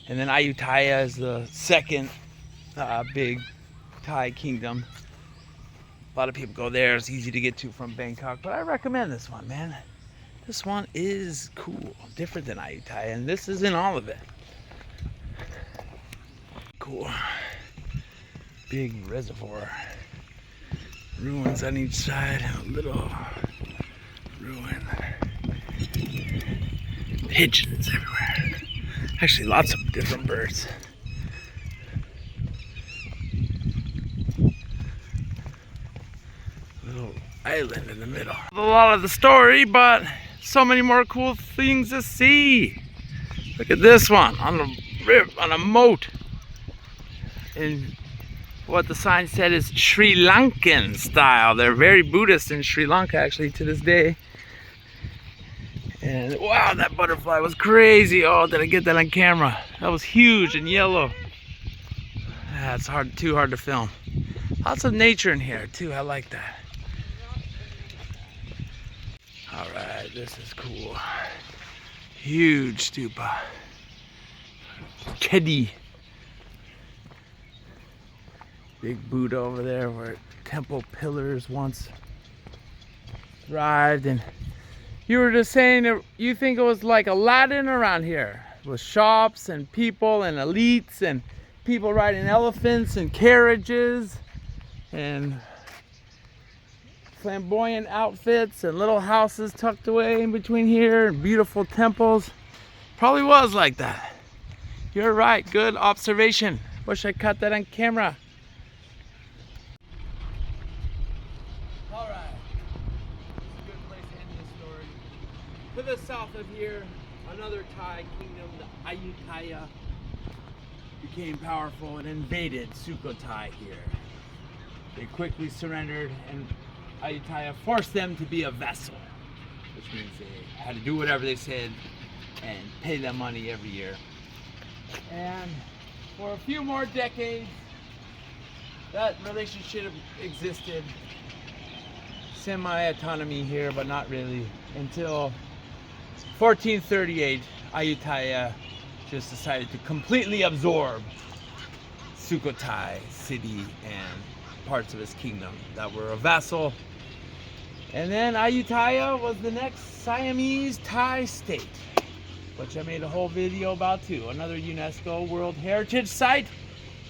[SPEAKER 1] And then Ayutthaya is the second big Thai kingdom. A lot of people go there. It's easy to get to from Bangkok, but I recommend this one, man. This one is cool, different than Ayutthaya, and this is in all of it. Cool. Big reservoir. Ruins on each side. A little ruin. Pigeons everywhere. Actually, lots of different birds. Little island in the middle. A lot of the story, but so many more cool things to see. Look at this one on a moat. And what the sign said is Sri Lankan style. They're very Buddhist in Sri Lanka actually to this day. And wow, that butterfly was crazy. Oh, did I get that on camera? That was huge and yellow. That's too hard to film. Lots of nature in here too. I like that. All right, this is cool. Huge stupa. Kedi. Big Buddha over there where temple pillars once thrived. And you were just saying that you think it was like Aladdin around here with shops and people and elites and people riding elephants and carriages and flamboyant outfits and little houses tucked away in between here and beautiful temples. Probably was like that. You're right, good observation. Wish I caught that on camera. All right, this is a good place to end this story. To the south of here, another Thai kingdom, the Ayutthaya, became powerful and invaded Sukhothai here. They quickly surrendered and Ayutthaya forced them to be a vassal, which means they had to do whatever they said and pay them money every year. And for a few more decades, that relationship existed, semi-autonomy here, but not really, until 1438, Ayutthaya just decided to completely absorb Sukhothai city and parts of his kingdom that were a vassal. And then Ayutthaya was the next Siamese Thai state, which I made a whole video about too. Another UNESCO World Heritage site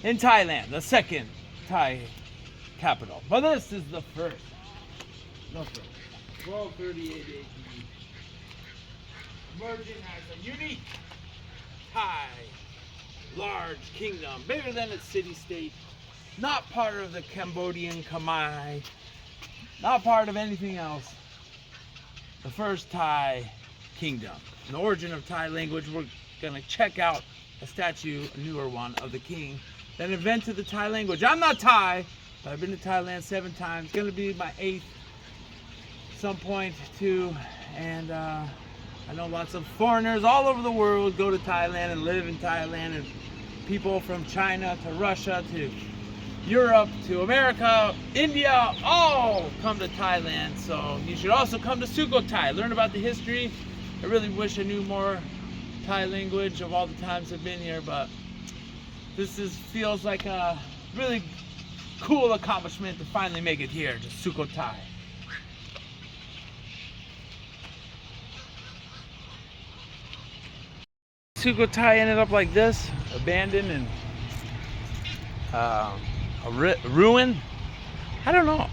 [SPEAKER 1] in Thailand, the second Thai capital. But this is the first. No first. 1238 AD. Emerging as a unique Thai large kingdom, bigger than its city-state, not part of the Cambodian Khmer, not part of anything else. The first Thai kingdom. An origin of Thai language, we're gonna check out a statue, a newer one, of the king that invented the Thai language. I'm not Thai, but I've been to Thailand 7 times. It's gonna be my 8th some point too. And I know lots of foreigners all over the world go to Thailand and live in Thailand, and people from China to Russia to Europe to America, India, all come to Thailand. So you should also come to Sukhothai, learn about the history. I really wish I knew more Thai language of all the times I've been here, but this feels like a really cool accomplishment to finally make it here to Sukhothai. Sukhothai ended up like this, abandoned and a ruin. I don't know.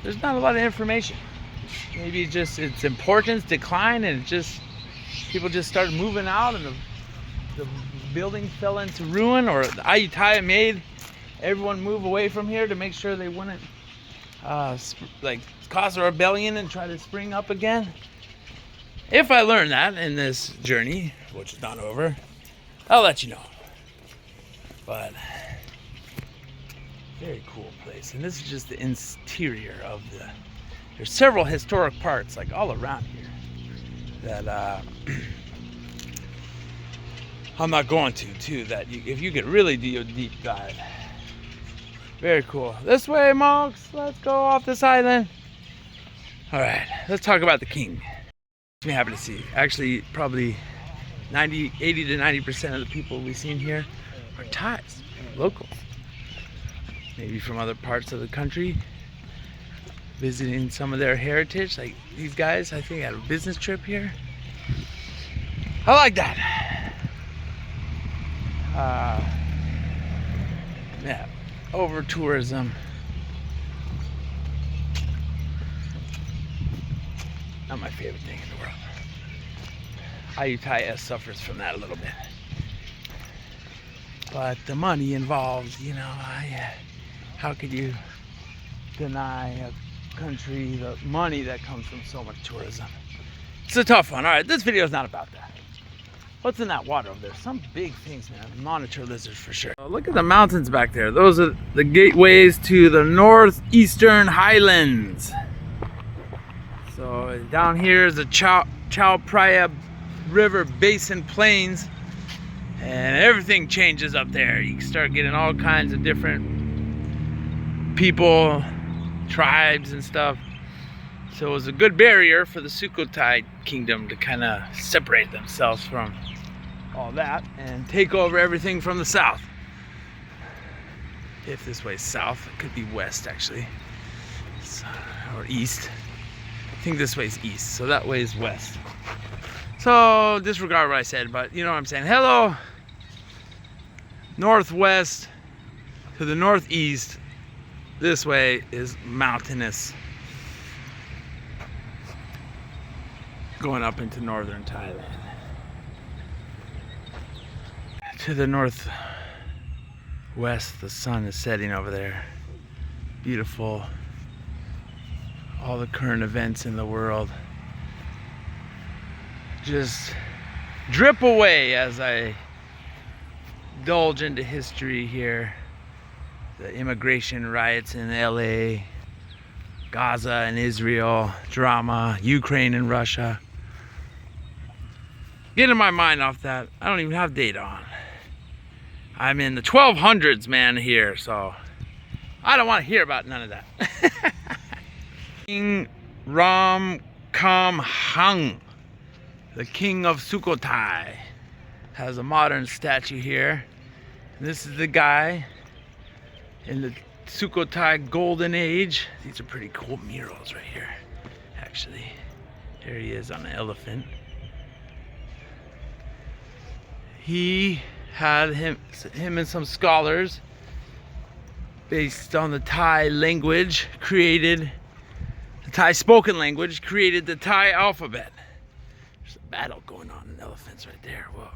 [SPEAKER 1] There's not a lot of information. Maybe just its importance declined, and people just started moving out, and the building fell into ruin, or the Ayutthaya made everyone move away from here to make sure they wouldn't like cause a rebellion and try to spring up again. If I learn that in this journey, which is not over, I'll let you know. But very cool place, and this is just the interior of the. There's several historic parts like all around here that I'm not going to too. That if you could really do a deep dive. Very cool. This way, monks. Let's go off this island. All right, let's talk about the king. Makes me happy to see. Actually, probably 80 to 90% of the people we've seen here are Thais, locals. Maybe from other parts of the country, visiting some of their heritage. Like these guys, I think, had a business trip here. I like that. Yeah, over tourism. Not my favorite thing in the world. Ayutthaya suffers from that a little bit. But the money involved, you know, how could you deny a country the money that comes from so much tourism? It's a tough one. All right, this video is not about that. What's in that water over there? Some big things, man. Monitor lizards for sure. Look at the mountains back there. Those are the gateways to the northeastern highlands. So down here is the Chao Phraya River Basin Plains, and everything changes up there. You start getting all kinds of different people, tribes and stuff. So it was a good barrier for the Sukhothai kingdom to kind of separate themselves from all that and take over everything from the south. If this way's south, it could be west actually, or east. I think this way's east, so that way is west. So disregard what I said, but you know what I'm saying. Hello, northwest to the northeast. This way is mountainous, going up into northern Thailand. To the northwest, the sun is setting over there. Beautiful. All the current events in the world just drip away as I indulge into history here. The immigration riots in LA, Gaza and Israel, drama, Ukraine and Russia. Getting my mind off that. I don't even have data on. I'm in the 1200s, man, here, so I don't want to hear about none of that. King Ram Kam Hang, the king of Sukhothai, has a modern statue here. This is the guy in the Sukhothai golden age. These are pretty cool murals right here, actually. There he is on an elephant. He had him and some scholars, based on the Thai language, created the Thai spoken language, created the Thai alphabet. There's a battle going on in elephants right there. Whoa.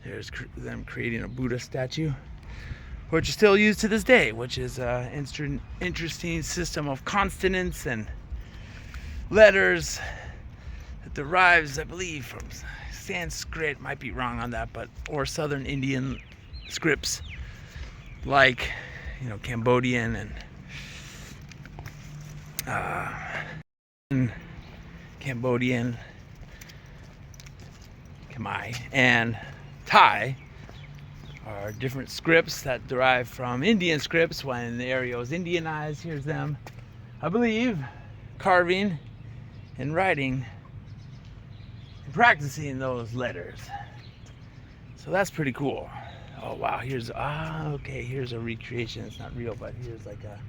[SPEAKER 1] There's them creating a Buddha statue, which is still used to this day, which is an interesting system of consonants and letters that derives, I believe, from Sanskrit, might be wrong on that, but or Southern Indian scripts like, you know, Cambodian and Cambodian, Khmer, and Thai are different scripts that derive from Indian scripts. When the area was Indianized, here's them, I believe, carving and writing and practicing those letters. So that's pretty cool. Oh wow, here's okay, here's a recreation. It's not real, but here's like a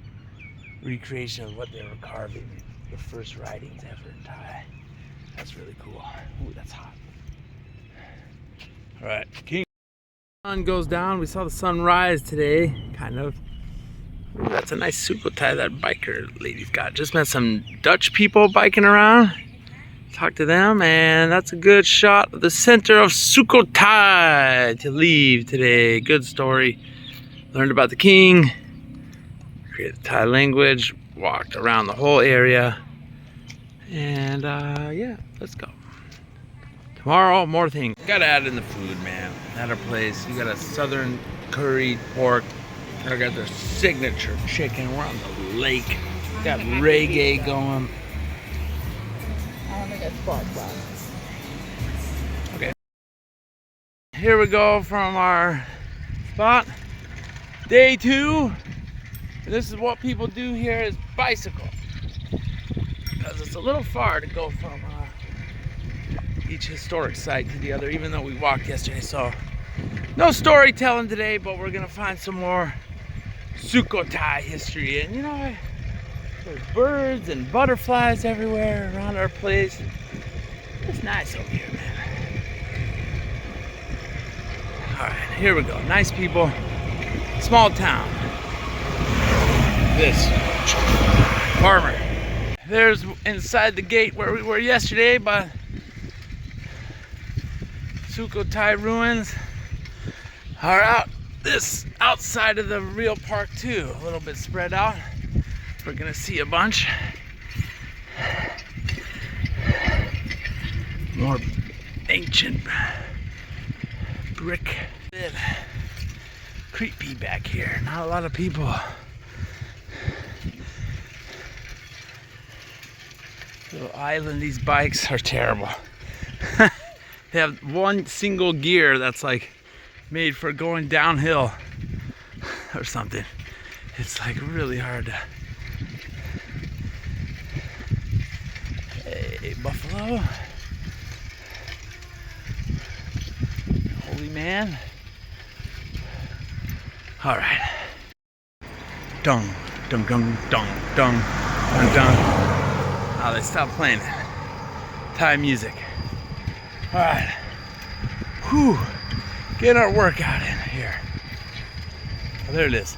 [SPEAKER 1] recreation of what they were carving, the first writings ever in Thai. That's really cool. Ooh, that's hot. All right, King. Sun goes down. We saw the sun rise today, kind of. Ooh, that's a nice Sukhothai that biker lady's got. Just met some Dutch people biking around. Talked to them, and that's a good shot of the center of Sukhothai to leave today. Good story. learned about the king, created Thai language, walked around the whole area, and yeah, let's go. Tomorrow, more things. Gotta add in the food, man. At our place, you got a southern curried pork. I got their signature chicken. We're on the lake. Got reggae going.
[SPEAKER 2] I don't think it's pork, but
[SPEAKER 1] Okay. Here we go from our spot. Day 2. And this is what people do here is bicycle. Because it's a little far to go from each historic site to the other, even though we walked yesterday. So no storytelling today, but we're gonna find some more Sukhothai history. And you know, there's birds and butterflies everywhere around our place. It's nice over here, man. All right, here we go. Nice people, small town. This farmer. There's inside the gate where we were yesterday, but Sukhothai ruins are out this outside of the real park too, a little bit spread out. We're gonna see a bunch more ancient brick. Bit creepy back here, not a lot of people. Little island, these bikes are terrible. They have one single gear that's like made for going downhill or something. It's like really hard to. Hey, buffalo. Holy man. All right. Dung, dung, dung, dung, dung, dung, dung. Oh, they stopped playing it. Thai music. All right. Whew. Get our workout in here. Oh, there it is.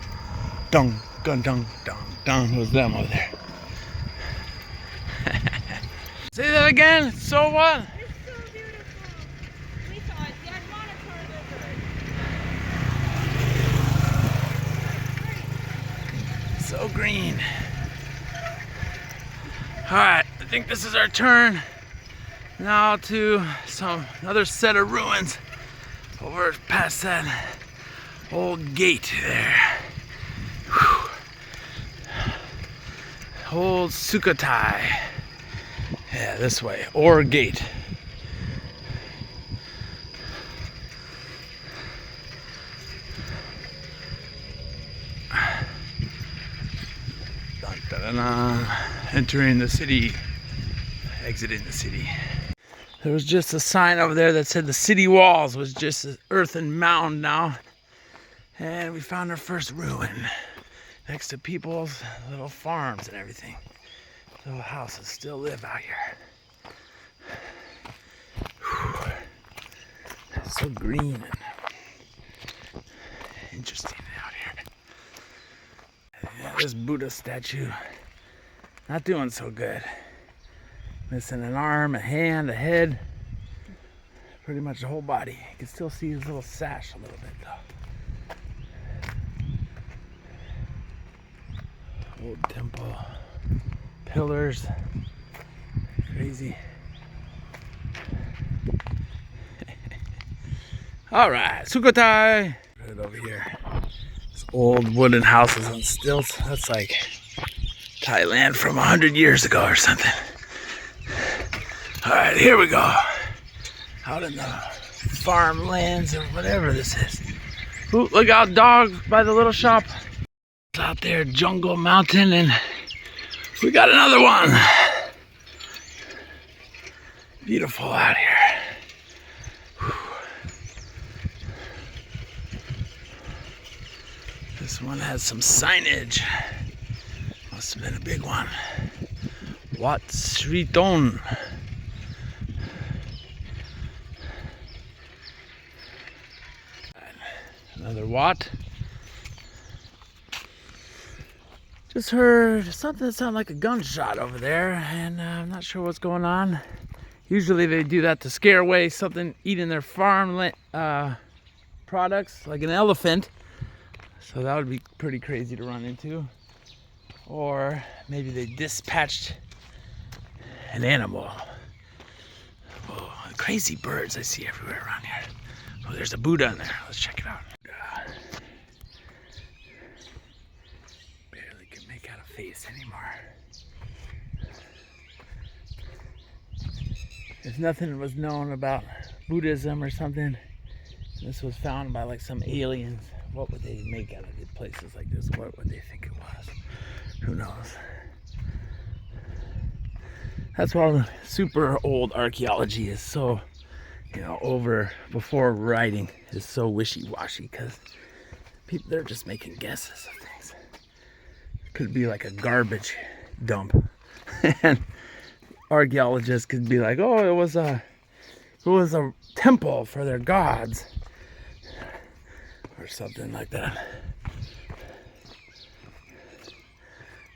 [SPEAKER 1] Dung, gun, dung, dung, dung. Who's them over there? Say that again. So what?
[SPEAKER 2] it's so beautiful. We saw it. Yeah, monitor the bird.
[SPEAKER 1] So green. All right. I think this is our turn now to another set of ruins over past that old gate there. Whew. Old Sukhothai. Yeah, this way, or gate. Dun, dun, dun, dun. Entering the city, exiting the city. There was just a sign over there that said the city walls was just an earthen mound now. And we found our first ruin next to people's little farms and everything. Little houses still live out here. Whew. It's so green and interesting out here. Yeah, this Buddha statue, not doing so good. Missing an arm, a hand, a head, pretty much the whole body. You can still see his little sash a little bit though. Old temple, pillars, crazy. All right, Sukhothai. Right over here. It's old wooden houses on stilts. That's like Thailand from 100 years ago or something. All right, here we go. Out in the farmlands or whatever this is. Ooh, look out, dog by the little shop. It's out there, jungle, mountain, and we got another one. Beautiful out here. Whew. This one has some signage. Must have been a big one. Wat Sriton. Another Wat. Just heard something that sounded like a gunshot over there, and I'm not sure what's going on. Usually they do that to scare away something eating their farm products, like an elephant. So that would be pretty crazy to run into. Or maybe they dispatched an animal. Whoa, crazy birds I see everywhere around here. Oh, there's a Buddha in there. Let's check it out. Barely can make out a face anymore. If nothing was known about Buddhism or something, this was found by like some aliens. What would they make out of places like this? What would they think it was? Who knows? That's why the super old archaeology is so, over before writing is so wishy-washy, because people, they're just making guesses of things. It could be like a garbage dump. And archaeologists could be like, oh, it was a temple for their gods. Or something like that.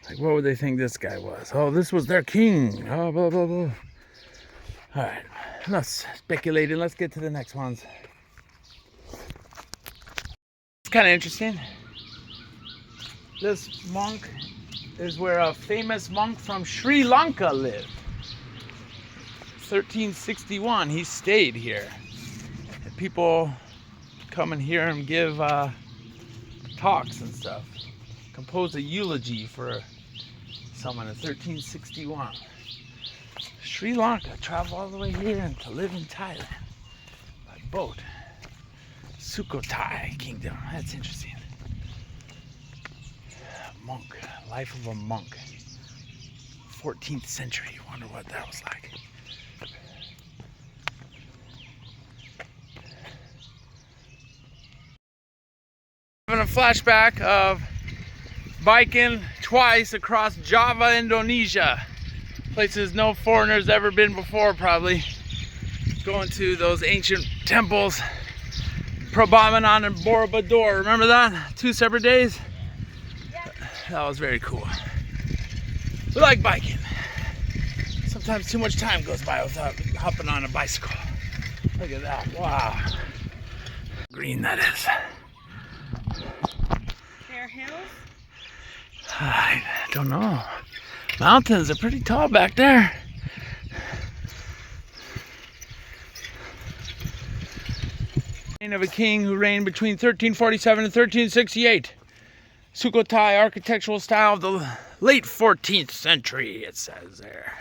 [SPEAKER 1] Like, what would they think this guy was? Oh, this was their king. Oh, blah, blah, blah. All right, enough speculating. Let's get to the next ones. It's kind of interesting. This monk is where a famous monk from Sri Lanka lived. 1361, he stayed here. And people come and hear him give talks and stuff. Compose a eulogy for someone in 1361. Sri Lanka, travel all the way here and to live in Thailand by boat. Sukhothai kingdom, that's interesting. Monk, life of a monk. 14th century, wonder what that was like. Having a flashback of biking twice across Java, Indonesia. Places no foreigners ever been before, probably. Going to those ancient temples, Prambanan and Borobudur. Remember that? 2 separate days?
[SPEAKER 2] Yeah.
[SPEAKER 1] That was very cool. We like biking. Sometimes too much time goes by without hopping on a bicycle. Look at that. Wow. Green that is.
[SPEAKER 2] There are hills?
[SPEAKER 1] I don't know. Mountains are pretty tall back there. Reign of a king who reigned between 1347 and 1368. Sukhothai architectural style of the late 14th century, it says there.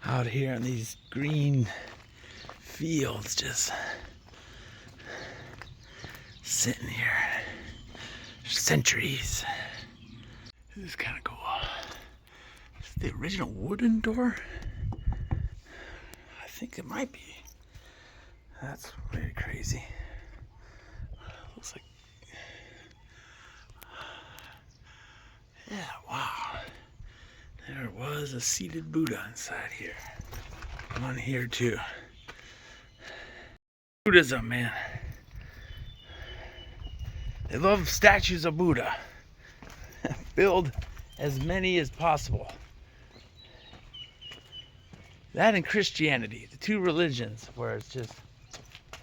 [SPEAKER 1] Out here in these green fields, just sitting here. Centuries. This is kind of cool. Is it the original wooden door? I think it might be. That's very crazy. Looks like. Yeah, wow. There was a seated Buddha inside here. One here too. Buddhism, man. They love statues of Buddha. Build as many as possible. That and Christianity, the two religions where it's just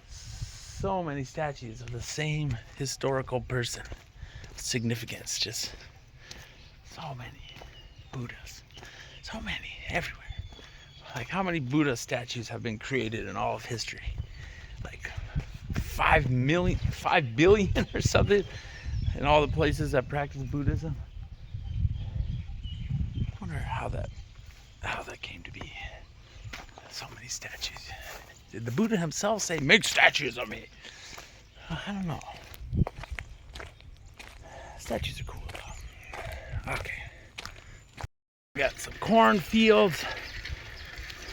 [SPEAKER 1] so many statues of the same historical person. Significance, just so many Buddhas. So many, everywhere. Like, how many Buddha statues have been created in all of history? Like 5 billion or something in all the places that practice Buddhism. I wonder how that came to be. So many statues. Did the Buddha himself say, make statues of me? I don't know. Statues are cool though. Okay. We got some cornfields.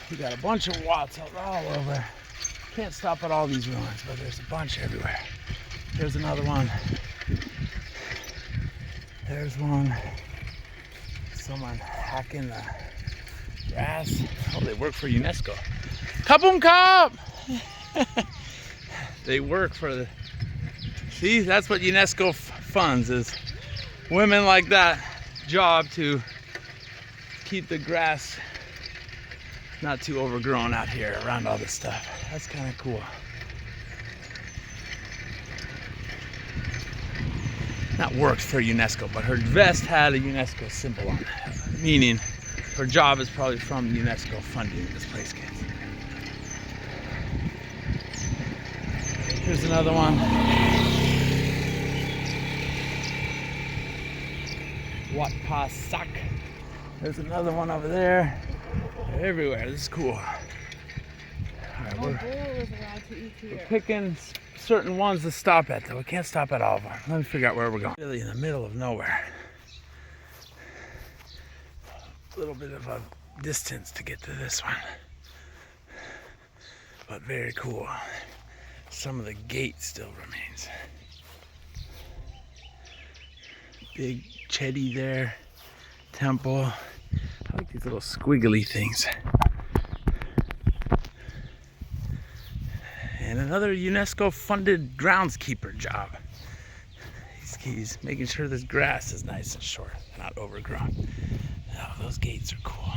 [SPEAKER 1] We got a bunch of watts all over. Can't stop at all these ruins, but there's a bunch everywhere. There's another one. There's one. Someone hacking the grass. Oh, they work for UNESCO. Kaboom Kop! They work for the... See, that's what UNESCO funds, is women like that job to keep the grass not too overgrown out here around all this stuff. That's kind of cool. not worked for UNESCO, but her vest had a UNESCO symbol on it, meaning her job is probably from UNESCO funding this place gets. Here's another one. Wat Pa Sak. There's another one over there. They're everywhere. This is cool. Alright, we're picking certain ones to stop at, though. We can't stop at all of them. Let me figure out where we're going. Really in the middle of nowhere. A little bit of a distance to get to this one. But very cool. Some of the gate still remains. Big Chedi there. Temple. I like these little squiggly things. And another UNESCO funded groundskeeper job. He's making sure this grass is nice and short, not overgrown. Oh, those gates are cool.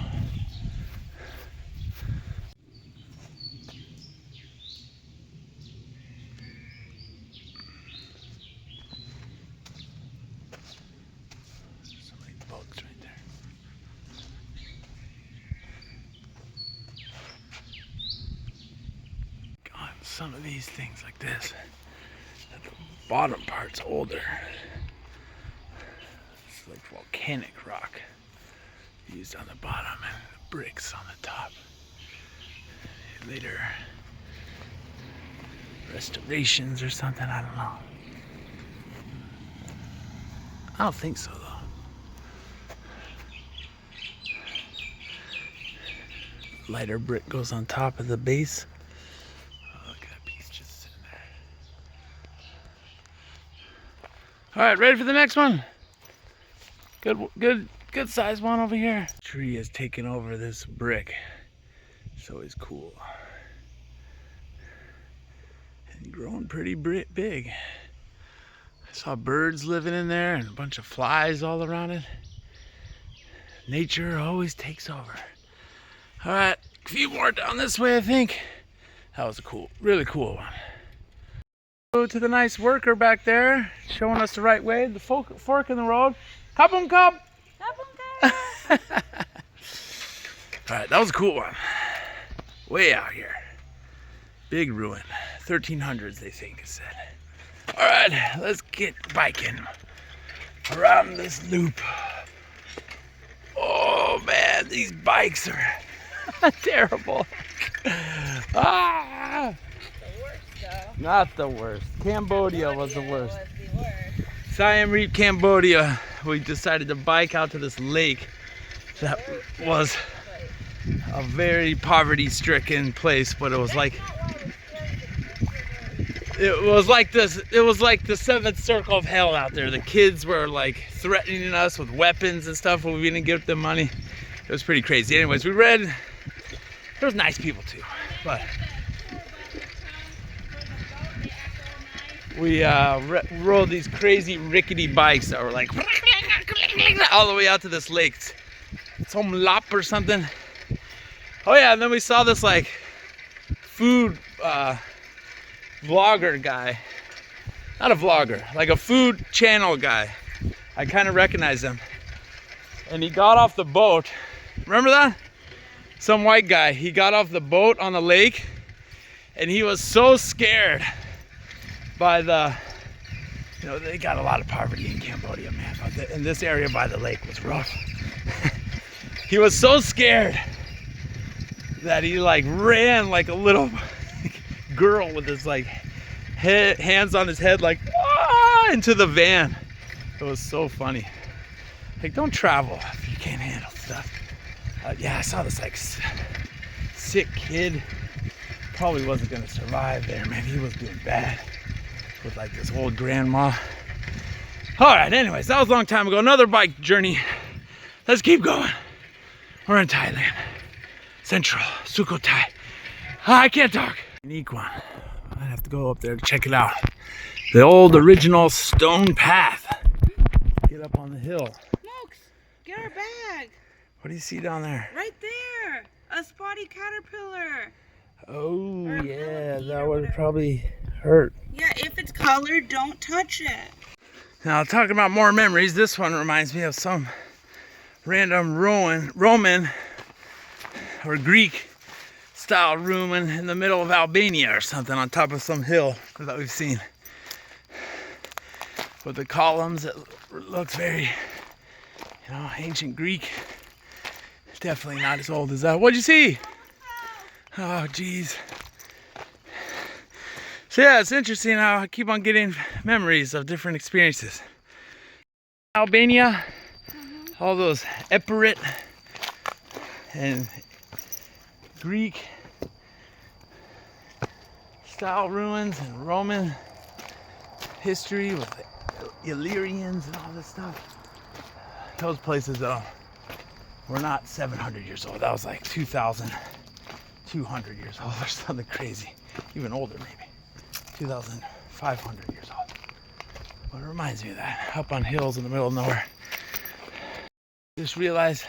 [SPEAKER 1] So many bugs right there. God, some of these things like this, the bottom part's older. It's like volcanic rock used on the bottom and the bricks on the top. Later restorations or something, I don't know. I don't think so though. Lighter brick goes on top of the base. Oh, look at that piece just sitting there. All right, ready for the next one? Good size one over here. Tree has taken over this brick. It's always cool. And growing pretty big. I saw birds living in there and a bunch of flies all around it. Nature always takes over. All right, a few more down this way, I think. That was a cool, really cool one. Go to the nice worker back there, showing us the right way. The fork in the road. Kapum kap. All right, that was a cool one. Way out here. Big ruin. 1300s, they think it said. All right, let's get biking around this loop. Oh man, these bikes are terrible. Ah!
[SPEAKER 2] The worst, though.
[SPEAKER 1] Not the worst. Cambodia was the worst.
[SPEAKER 2] Was the worst.
[SPEAKER 1] Siem Reap, Cambodia. We decided to bike out to this lake that was a very poverty-stricken place, but it was like the seventh circle of hell out there. The kids were like threatening us with weapons and stuff when we didn't give them money. It was pretty crazy. Anyways, we read. There was nice people too, but we rode these crazy rickety bikes that were like all the way out to this lake. Some lap or something. Oh yeah, and then we saw this like food vlogger guy. Not a vlogger, like a food channel guy. I kind of recognize him. And he got off the boat. Remember that? Some white guy. He got off the boat on the lake and he was so scared by the, you know, they got a lot of poverty in Cambodia, man. But in this area by the lake was rough. He was so scared that he like ran like a little girl with his like hands on his head like into the van. It was so funny. Like, don't travel if you can't handle stuff. Yeah, I saw this like sick kid. Probably wasn't gonna survive there, man. He was doing bad with like this old grandma. All right, anyways, that was a long time ago. Another bike journey. Let's keep going. We're in Thailand. Central, Sukhothai. I can't talk. Unique one. I have to go up there to check it out. The old original stone path. Get up on the hill.
[SPEAKER 2] Smokes, get our bag.
[SPEAKER 1] What do you see down there?
[SPEAKER 2] Right there. A spotty caterpillar.
[SPEAKER 1] Oh,
[SPEAKER 2] Or a
[SPEAKER 1] yeah,
[SPEAKER 2] millipede
[SPEAKER 1] that
[SPEAKER 2] or
[SPEAKER 1] would
[SPEAKER 2] whatever.
[SPEAKER 1] probably hurt.
[SPEAKER 2] Yeah, if it's colored, don't touch it.
[SPEAKER 1] Now, talking about more memories, this one reminds me of some random Roman or Greek style ruin in the middle of Albania or something on top of some hill that we've seen. With the columns, it looks very, ancient Greek. Definitely not as old as that. What'd you see? Oh, geez. So yeah, it's interesting how I keep on getting memories of different experiences. Albania, all those Epirot and Greek style ruins and Roman history with the Illyrians and all this stuff. Those places though were not 700 years old. That was like 2,200 years old or something crazy. Even older maybe. 2,500 years old. But it reminds me of that. Up on hills in the middle of nowhere. Just realized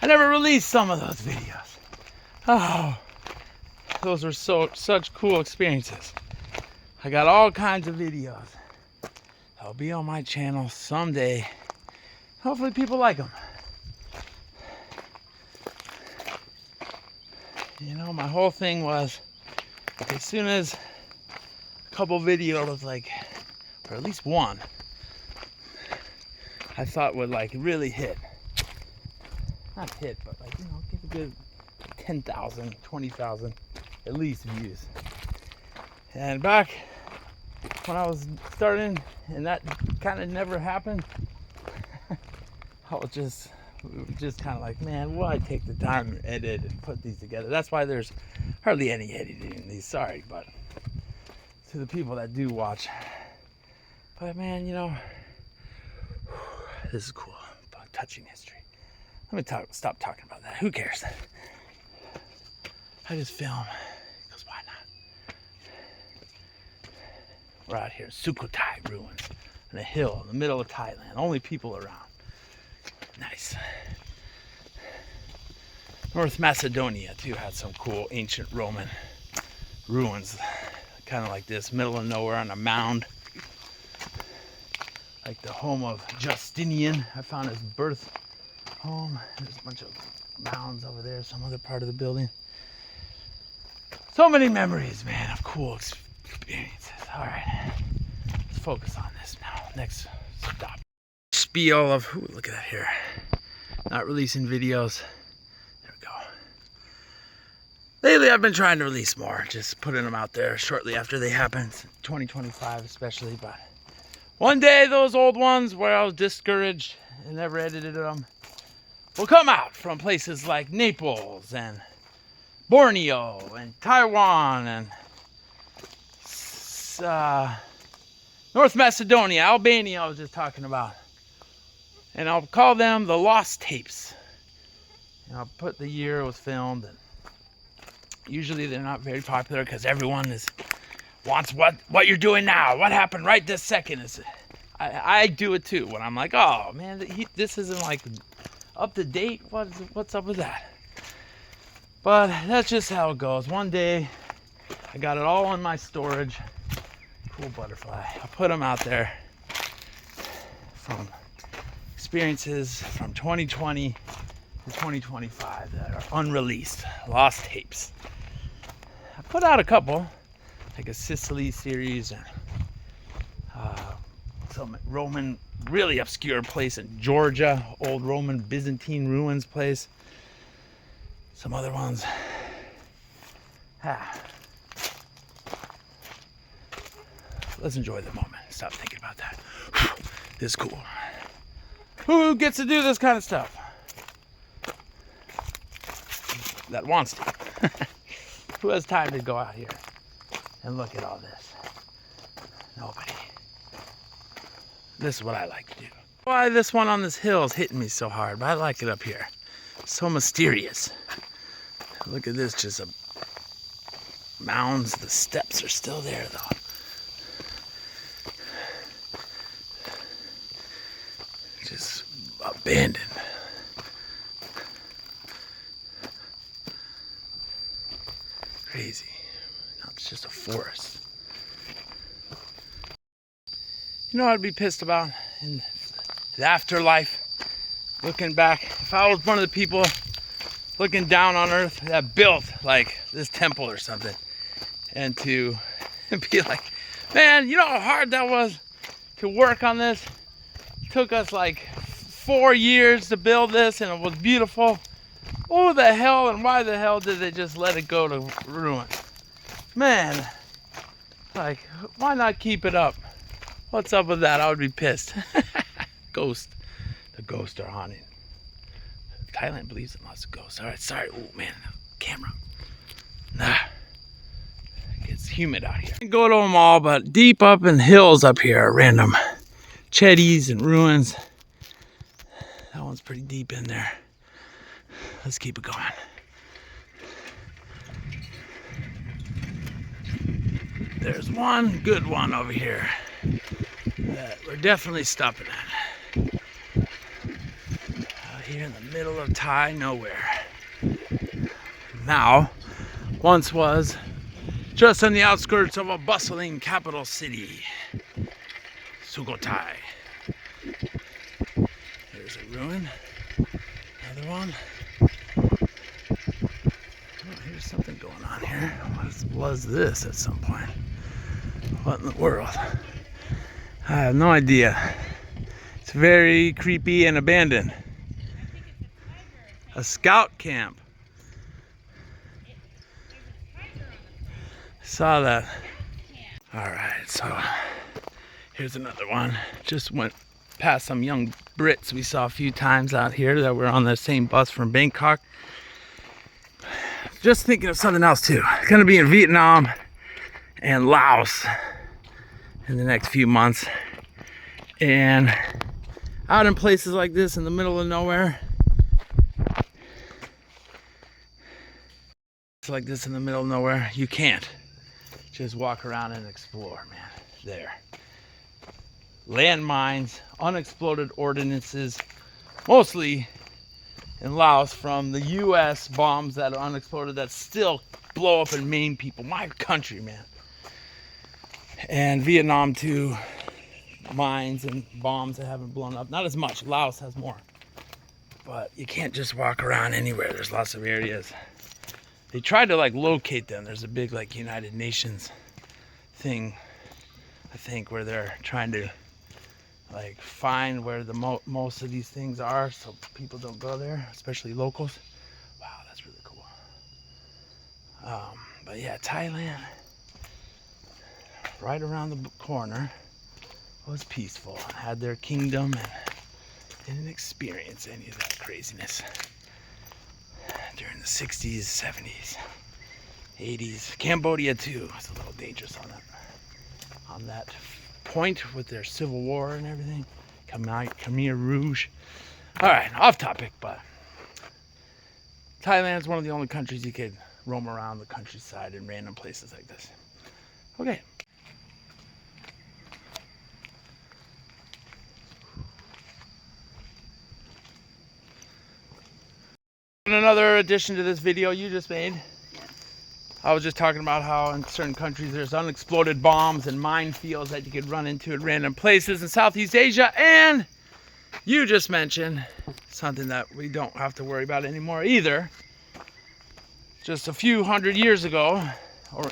[SPEAKER 1] I never released some of those videos. Oh, those were such cool experiences. I got all kinds of videos. They'll be on my channel someday. Hopefully people like them. My whole thing was, as soon as a couple videos or at least one, I thought would really hit. Not hit, but get a good 10,000, 20,000 at least views. And back when I was starting and that kind of never happened, we were just kind of like, man, why take the time to edit and put these together? That's why there's hardly any editing in these. Sorry, but to the people that do watch. But man, this is cool. Touching history. Let me stop talking about that. Who cares? I just film because why not? We're out here, Sukhothai ruins, on a hill in the middle of Thailand. Only people around. Nice. North Macedonia too had some cool ancient Roman ruins, kind of like this, middle of nowhere on a mound, like the home of Justinian. I found his birth home. There's a bunch of mounds over there, some other part of the building. So many memories, man, of cool experiences. All right, let's focus on this now. Next stop. Spiel of, ooh, look at that here. Not releasing videos. There we go. Lately, I've been trying to release more, just putting them out there shortly after they happen, 2025 especially. But one day, those old ones where I was discouraged and never edited them will come out from places like Naples and Borneo and Taiwan and North Macedonia, Albania I was just talking about. And I'll call them the lost tapes. And I'll put the year it was filmed. And usually they're not very popular because everyone wants what you're doing now. What happened right this second? I do it too when I'm like, oh man, this isn't up to date. What's up with that? But that's just how it goes. One day I got it all in my storage. Cool butterfly. I put them out there from experiences from 2020 to 2025 that are unreleased, lost tapes. I put out a couple, like a Sicily series and some Roman, really obscure place in Georgia, old Roman Byzantine ruins place. Some other ones. Let's enjoy the moment. Stop thinking about that. This is cool. Who gets to do this kind of stuff? That wants to. Who has time to go out here and look at all this? Nobody. This is what I like to do. Why this one on this hill is hitting me so hard, but I like it up here. So mysterious. Look at this, just mounds. The steps are still there though. Just abandoned. Crazy. Now it's just a forest. You know what I'd be pissed about in the afterlife? Looking back, if I was one of the people looking down on earth that built like this temple or something, and to be like, man, you know how hard that was to work on this? It took us like 4 years to build this and it was beautiful. Oh, the hell, and why the hell did they just let it go to ruin? Man, like, why not keep it up? What's up with that? I would be pissed. Ghost. The ghosts are haunting. Thailand believes in lots of ghosts. All right, sorry. Oh, man, camera. Nah. It's humid out here. Go to them all, but deep up in the hills up here are random chetties and ruins. That one's pretty deep in there. Let's keep it going. There's one good one over here that we're definitely stopping at. Out here in the middle of Thai nowhere. Now, once was just on the outskirts of a bustling capital city, Sukhothai. There's a ruin. Another one. Oh, here's something going on here. What was this at some point? What in the world? I have no idea. It's very creepy and abandoned. A scout camp. Saw that. Alright, so here's another one. Just went past some young Brits we saw a few times out here that were on the same bus from Bangkok. Just thinking of something else too. Gonna be in Vietnam and Laos in the next few months. And out in places like this in the middle of nowhere. It's like this in the middle of nowhere. You can't just walk around and explore, man. There. Landmines, unexploded ordinances, mostly in Laos from the US bombs that are unexploded that still blow up and maim people. My country, man. And Vietnam too, mines and bombs that haven't blown up. Not as much. Laos has more. But you can't just walk around anywhere. There's lots of areas. They tried to like locate them. There's a big like United Nations thing, I think, where they're trying to like find where the most of these things are so people don't go there, especially locals. Wow, that's really cool. But yeah, Thailand, right around the corner, was peaceful, had their kingdom, and didn't experience any of that craziness during the 60s, 70s, 80s. Cambodia too was a little dangerous on that point with their civil war and everything. Khmer Rouge. All right, off topic, but Thailand's one of the only countries you could roam around the countryside in random places like this. Okay. Another addition to this video you just made. I was just talking about how in certain countries there's unexploded bombs and minefields that you could run into at random places in Southeast Asia, and you just mentioned something that we don't have to worry about anymore either. Just a few hundred years ago,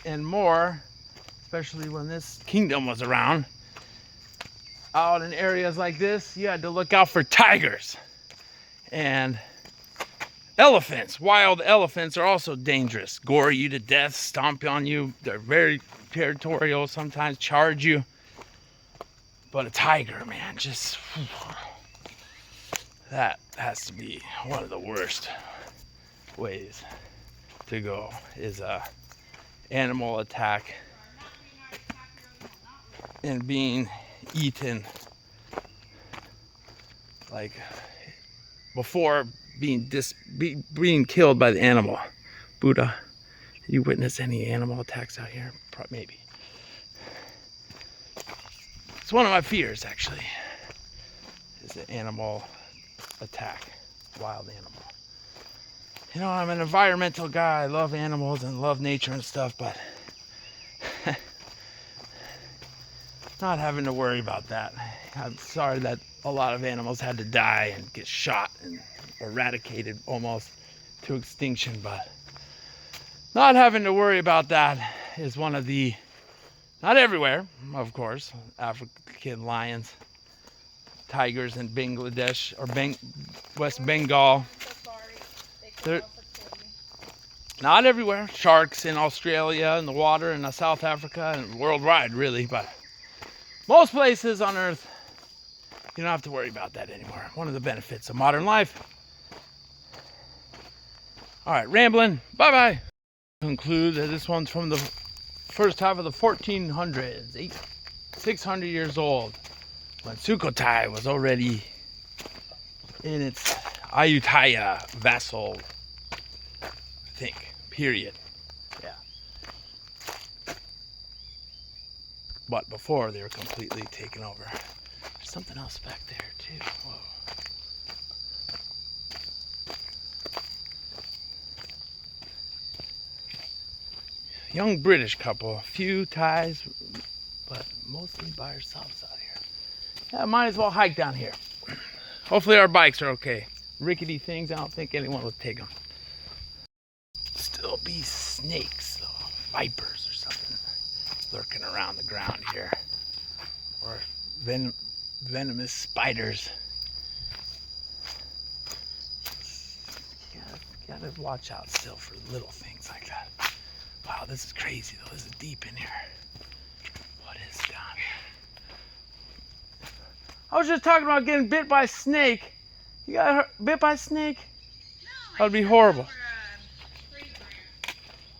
[SPEAKER 1] and more, especially when this kingdom was around, out in areas like this, you had to look out for tigers. And elephants, wild elephants, are also dangerous. Gore you to death, stomp on you. They're very territorial, sometimes charge you. But a tiger, man, just... that has to be one of the worst ways to go, is a animal attack and being eaten, like, before being killed by the animal. Buddha, did you witness any animal attacks out here? Maybe. It's one of my fears, actually, is an animal attack, wild animal. You know, I'm an environmental guy. I love animals and love nature and stuff, but not having to worry about that. I'm sorry that a lot of animals had to die and get shot and eradicated almost to extinction, but not having to worry about that is one of the, not everywhere, of course, African lions, tigers in Bangladesh or West Bengal. They're not everywhere. Sharks in Australia and the water in South Africa and worldwide, really, but most places on Earth, you don't have to worry about that anymore. One of the benefits of modern life. All right, rambling. Bye-bye. Conclude that this one's from the first half of the 1400s, 600 years old, when Sukhothai was already in its Ayutthaya vassal, I think, period. Yeah. But before they were completely taken over. There's something else back there too. Whoa. Young British couple, few ties, but mostly by ourselves out here. Yeah, might as well hike down here. Hopefully our bikes are okay. Rickety things, I don't think anyone would take them. Still be snakes, though, vipers or something, lurking around the ground here. Or venomous spiders. You gotta watch out still for little things like that. Wow, this is crazy though. This is deep in here. What is down here? I was just talking about getting bit by a snake. You got bit by a snake? No. That'd be horrible.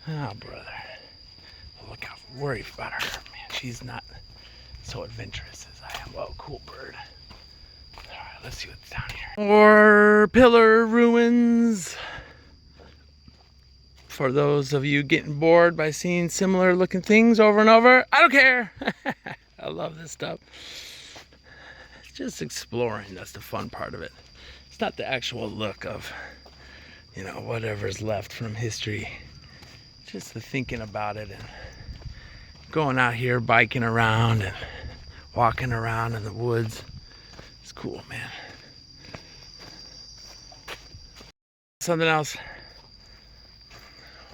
[SPEAKER 1] Oh, brother. Look out. Worry about her, man. She's not so adventurous as I am. Whoa, cool bird. All right, let's see what's down here. More pillar ruins. For those of you getting bored by seeing similar looking things over and over, I don't care. I love this stuff. It's just exploring. That's the fun part of it. It's not the actual look of, you know, whatever's left from history. Just the thinking about it and going out here biking around and walking around in the woods. It's cool, man. Something else.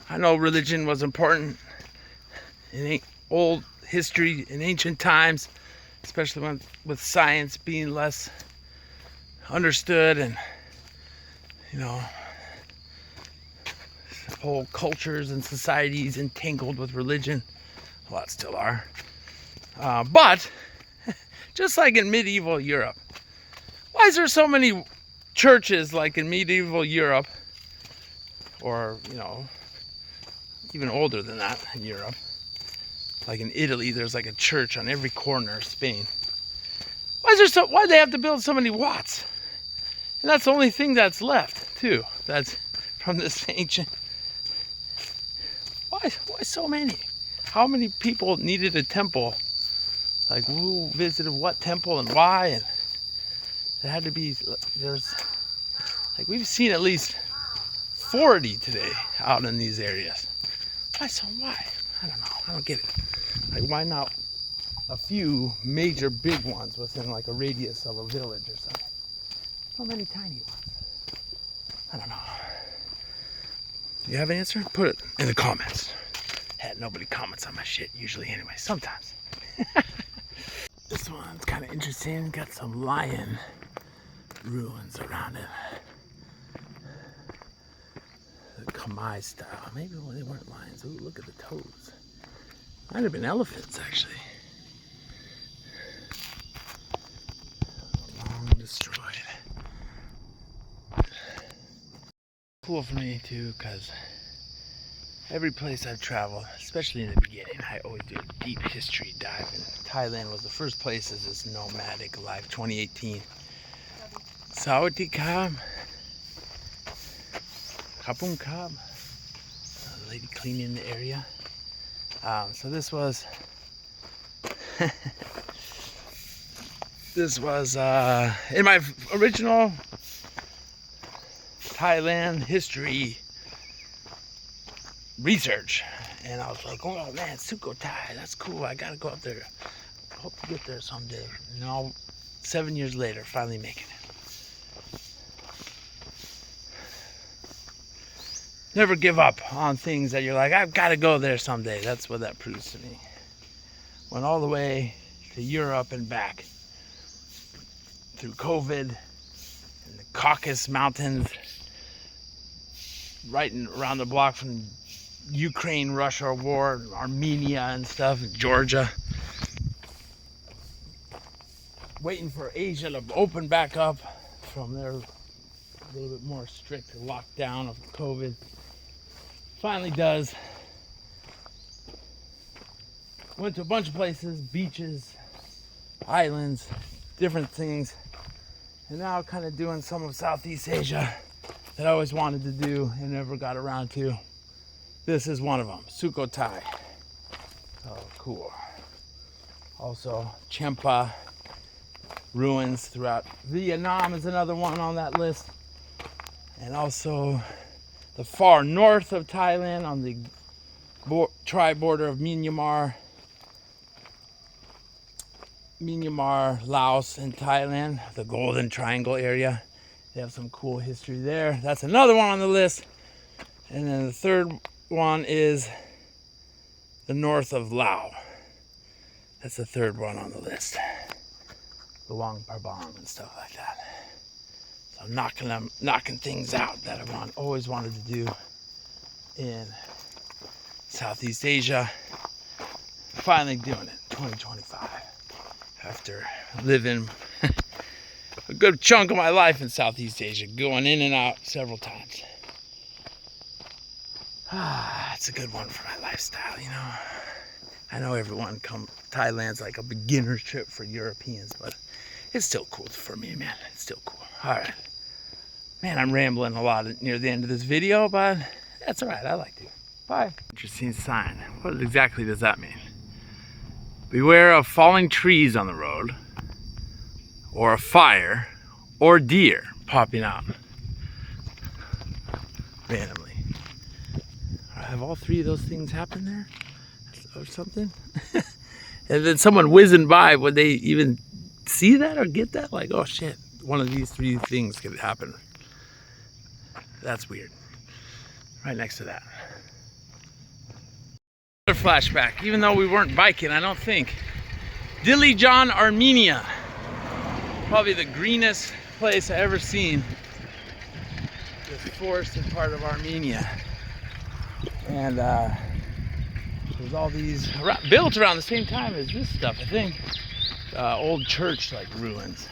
[SPEAKER 1] I know religion was important in old history, in ancient times, especially with science being less understood and, you know, whole cultures and societies entangled with religion. A lot still are. But, just like in medieval Europe, why is there so many churches like in medieval Europe, or, you know, even older than that in Europe? Like in Italy, there's like a church on every corner of Spain. Why do they have to build so many watts? And that's the only thing that's left, too. That's from this ancient. Why so many? How many people needed a temple? Like, who visited what temple and why? And there had to be, like, we've seen at least 40 today out in these areas. Why? I don't know. I don't get it. Like, why not a few major big ones within like a radius of a village or something? So many tiny ones. I don't know. You have an answer? Put it in the comments. Nobody comments on my shit usually anyway. Sometimes. This one's kind of interesting. Got some lion ruins around it. The Chang Mai style. Maybe they weren't lions. Ooh, look at the toes. Might have been elephants, actually. Long destroyed. Cool for me too, because every place I've traveled, especially in the beginning, I always do a deep history dive. And Thailand was the first place as this nomadic life, 2018. Sawadee Kham. Kapung Kham. A lady cleaning the area. So this was in my original Thailand history research, and I was like, oh man, Sukhothai, that's cool, I gotta go up there. hope to get there someday. And now, 7 years later, finally making it. Never give up on things that you're like, I've got to go there someday. That's what that proves to me. Went all the way to Europe and back through COVID in the Caucasus Mountains, right around the block from Ukraine-Russia war, Armenia and stuff, and Georgia. Waiting for Asia to open back up from their little bit more strict lockdown of COVID. Finally does. Went to a bunch of places, beaches, islands, different things. And now kind of doing some of Southeast Asia that I always wanted to do and never got around to. This is one of them, Sukhothai. Oh, cool. Also, Champa ruins throughout Vietnam is another one on that list. And also the far north of Thailand on the tri-border of Myanmar, Laos, and Thailand, the Golden Triangle area. They have some cool history there. That's another one on the list. And then the third one is the north of Laos. That's the third one on the list. Luang Prabang and stuff like that. So I'm knocking things out that I always wanted to do in Southeast Asia. Finally doing it, 2025. After living a good chunk of my life in Southeast Asia, going in and out several times. It's a good one for my lifestyle, you know. I know everyone Thailand's like a beginner's trip for Europeans, but it's still cool for me, man. It's still cool. All right. Man, I'm rambling a lot near the end of this video, but that's all right. I like to. Bye. Interesting sign. What exactly does that mean? Beware of falling trees on the road, or a fire, or deer popping out randomly. Have all three of those things happen there? Or something? And then someone whizzing by, would they even see that or get that? Like, oh shit, one of these three things could happen. That's weird. Right next to that. Another flashback, even though we weren't biking, I don't think. Dilijan, Armenia. Probably the greenest place I ever seen. This forested part of Armenia. And there's all these built around the same time as this stuff, I think. Old church like ruins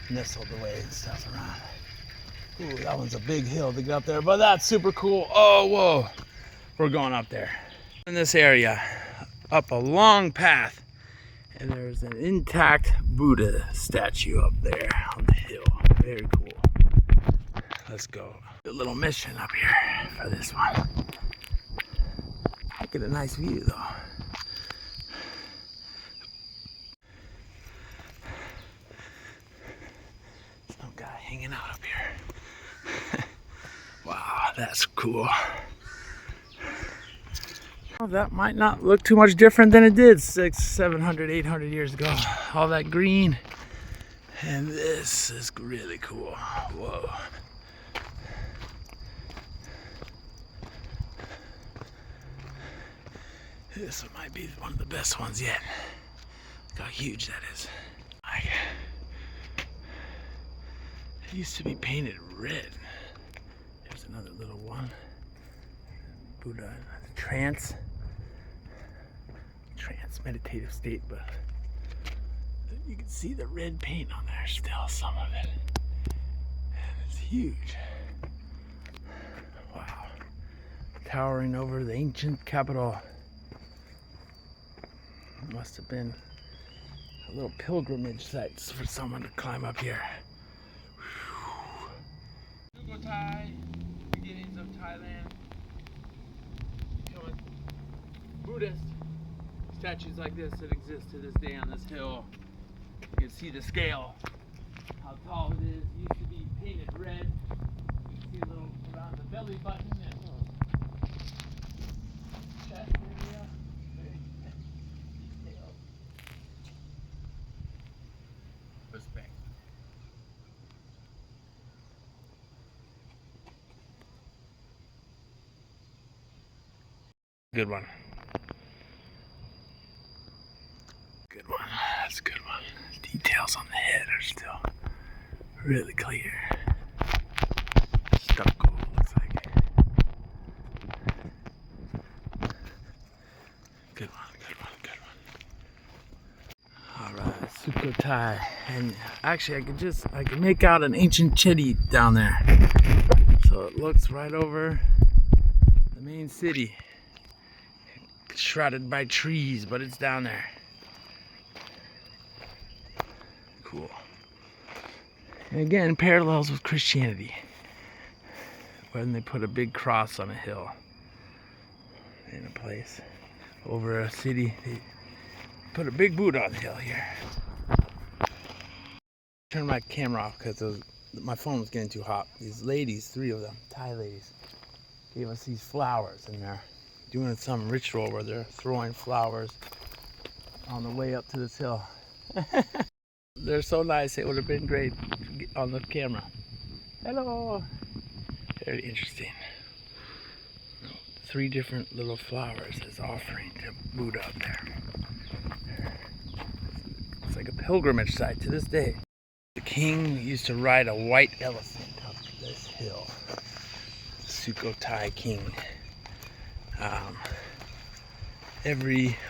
[SPEAKER 1] nestled away and stuff around. Ooh, that one's a big hill to get up there, but that's super cool. Oh, whoa. We're going up there. In this area, up a long path, and there's an intact Buddha statue up there on the hill. Very cool. Let's go. A little mission up here for this one. Get a nice view though. Some guy hanging out up here. Wow, that's cool. Well, that might not look too much different than it did 600, 700, 800 years ago. All that green. And this is really cool. Whoa. This might be one of the best ones yet. Look how huge that is. It used to be painted red. There's another little one. Buddha, trance meditative state, but you can see the red paint on there still, some of it. And it's huge. Wow. Towering over the ancient capital. Must have been a little pilgrimage site for someone to climb up here. Sukhothai, beginnings of Thailand. Becoming Buddhist. Statues like this that exist to this day on this hill. You can see the scale, how tall it is. It used to be painted red. You can see a little around the belly button and chest area. Very detailed. Good one. Good one. That's a good one. Details on the head are still really clear. Stucco looks like. Good one, good one, good one. Alright, Sukhothai. And actually I can make out an ancient city down there. So it looks right over the main city. Shrouded by trees, but it's down there. Cool. And again, parallels with Christianity. When they put a big cross on a hill in a place over a city, they put a big Buddha on the hill here. Turn my camera off because my phone was getting too hot. These ladies, 3 of them, Thai ladies, gave us these flowers, and they're doing some ritual where they're throwing flowers on the way up to this hill. They're so nice, it would have been great on the camera. Hello! Very interesting. 3 different little flowers as offering to Buddha up there. It's like a pilgrimage site to this day. The king used to ride a white elephant up this hill. Sukhothai king.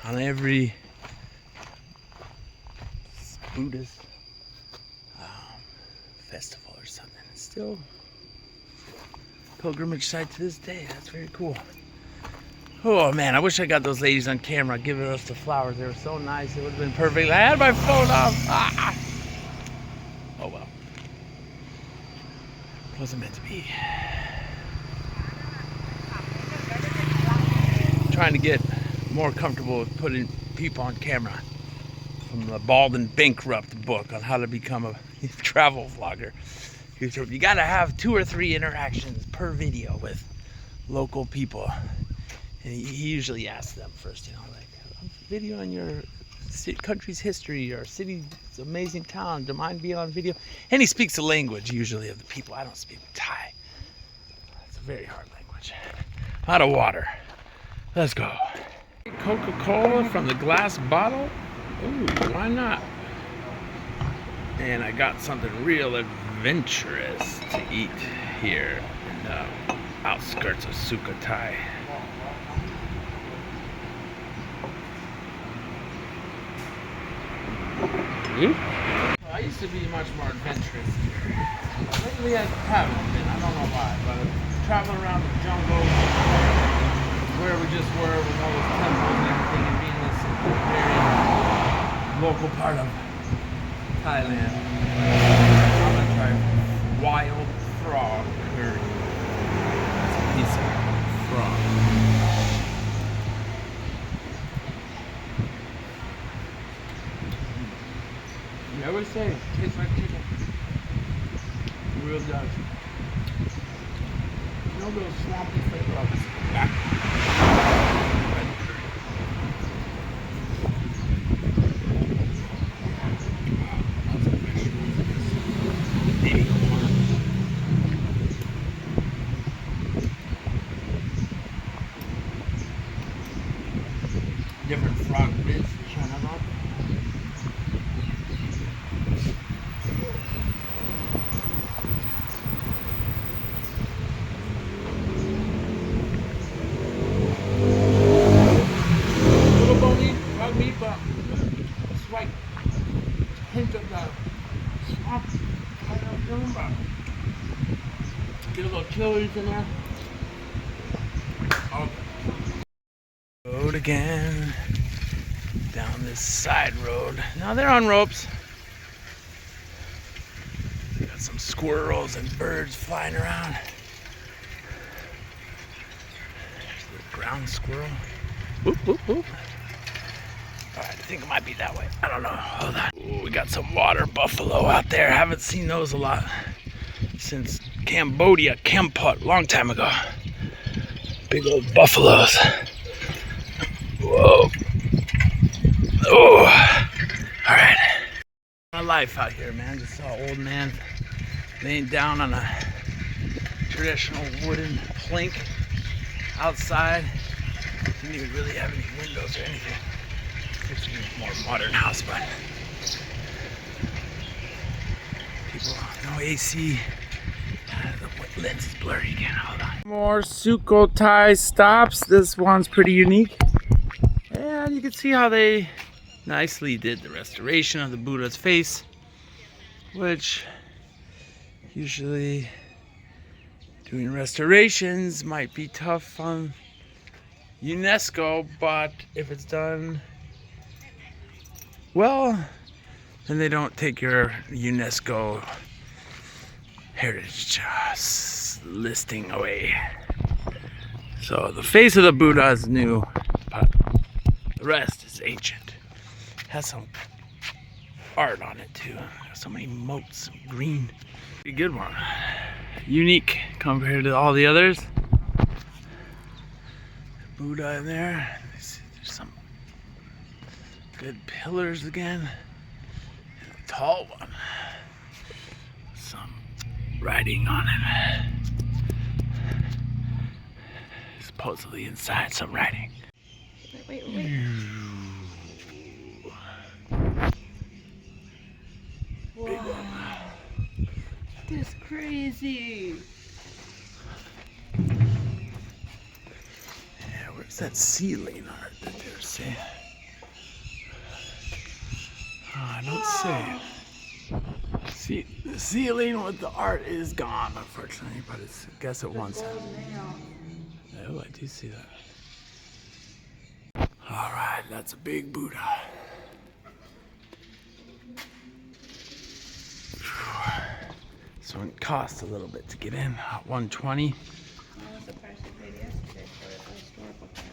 [SPEAKER 1] On every Buddhist festival or something. It's still a pilgrimage site to this day. That's very cool. Oh man, I wish I got those ladies on camera giving us the flowers. They were so nice. It would have been perfect. I had my phone off. Ah. Oh well. It wasn't meant to be. Trying to get more comfortable with putting people on camera from the Bald and Bankrupt book on how to become a travel vlogger. You gotta have 2 or 3 interactions per video with local people, and he usually asks them first, you know, like, video on your country's history, your city's amazing town, do you mind being on video? And he speaks the language usually of the people. I don't speak Thai. It's a very hard language. I'm out of water. Let's go. Coca-Cola from the glass bottle. Ooh, why not? And I got something real adventurous to eat here in the outskirts of Sukhothai. I used to be much more adventurous. Lately I haven't been. I don't know why, but I travel around the jungle where we just were with all those temples and everything, and being this very local part of Thailand. I'm gonna try wild frog curry. It's a piece of frog. You always say it tastes like chicken. It really does. No little swampy flavor of it. Different frog bits showing up. But it's like a hint of the swamp kind of thing, but get a little chilies in there. Okay. Road again, down this side road. Now they're on ropes. Got some squirrels and birds flying around. There's the ground squirrel. Whoop, whoop, whoop. Alright, I think it might be that way. I don't know. Hold on. Ooh, we got some water buffalo out there. Haven't seen those a lot since Cambodia, Kampot, long time ago. Big old buffaloes. Whoa. Oh. Alright. My life out here, man. Just saw an old man laying down on a traditional wooden plank outside. Didn't even really have any windows or anything. It's a more modern house, but people, no AC. The lens is blurry again. Hold on. More Sukhothai stops. This one's pretty unique. And you can see how they nicely did the restoration of the Buddha's face, which usually doing restorations might be tough on UNESCO, but if it's done well, then they don't take your UNESCO heritage listing away. So the face of the Buddha is new, but the rest is ancient. Has some art on it too. So many motes, green. A good one. Unique compared to all the others. Buddha in there. There's some good pillars again. And a tall one. Some writing on it. Supposedly inside some writing.
[SPEAKER 2] Wait. Wow. This is crazy.
[SPEAKER 1] Yeah, where's that ceiling art that they're saying? Oh, I don't see. See, the ceiling with the art is gone, unfortunately, but it's, I guess it once. Oh, I do see that. All right, that's a big Buddha. So it costs a little bit to get in. $120.
[SPEAKER 2] What was the price we paid yesterday for a historical part?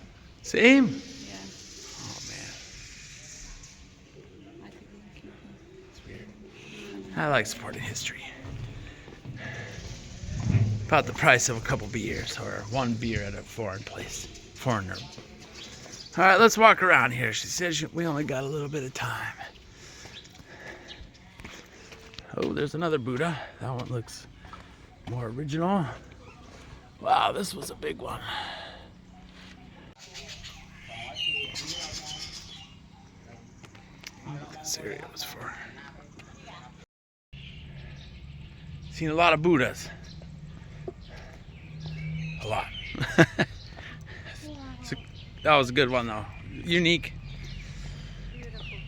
[SPEAKER 1] Same.
[SPEAKER 2] Yeah.
[SPEAKER 1] Oh man,
[SPEAKER 2] I think we can keep them.
[SPEAKER 1] it's weird. I like supporting history. About the price of a couple beers or one beer at a foreigner. All right, let's walk around here. She says we only got a little bit of time. Oh, there's another Buddha. That one looks more original. Wow, this was a big one. I don't know what this area was for. Seen a lot of Buddhas. A lot. So, that was a good one though. Unique.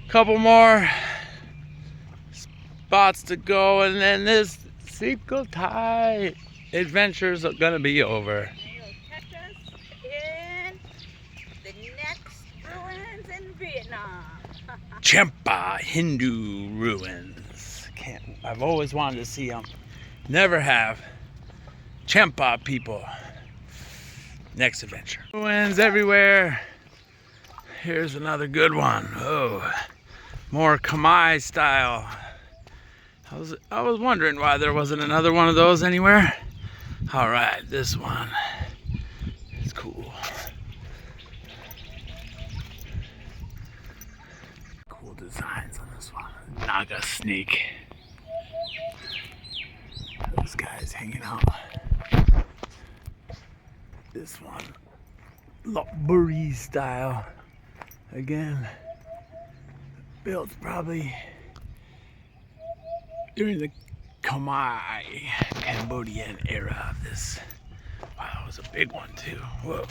[SPEAKER 1] Couple more spots to go, and then this Sukhothai adventures are gonna be over.
[SPEAKER 2] You'll catch us in the next ruins in Vietnam.
[SPEAKER 1] Champa Hindu ruins. I've always wanted to see them. Never have. Champa people. Next adventure. Ruins everywhere. Here's another good one. Oh, more Chang Mai style. I was wondering why there wasn't another one of those anywhere. All right, this one is cool. Cool designs on this one. Naga snake. Those guys hanging out. This one, Lopburi style. Again, built probably during the Khmer Cambodian era of this. Wow, that was a big one too. Whoa.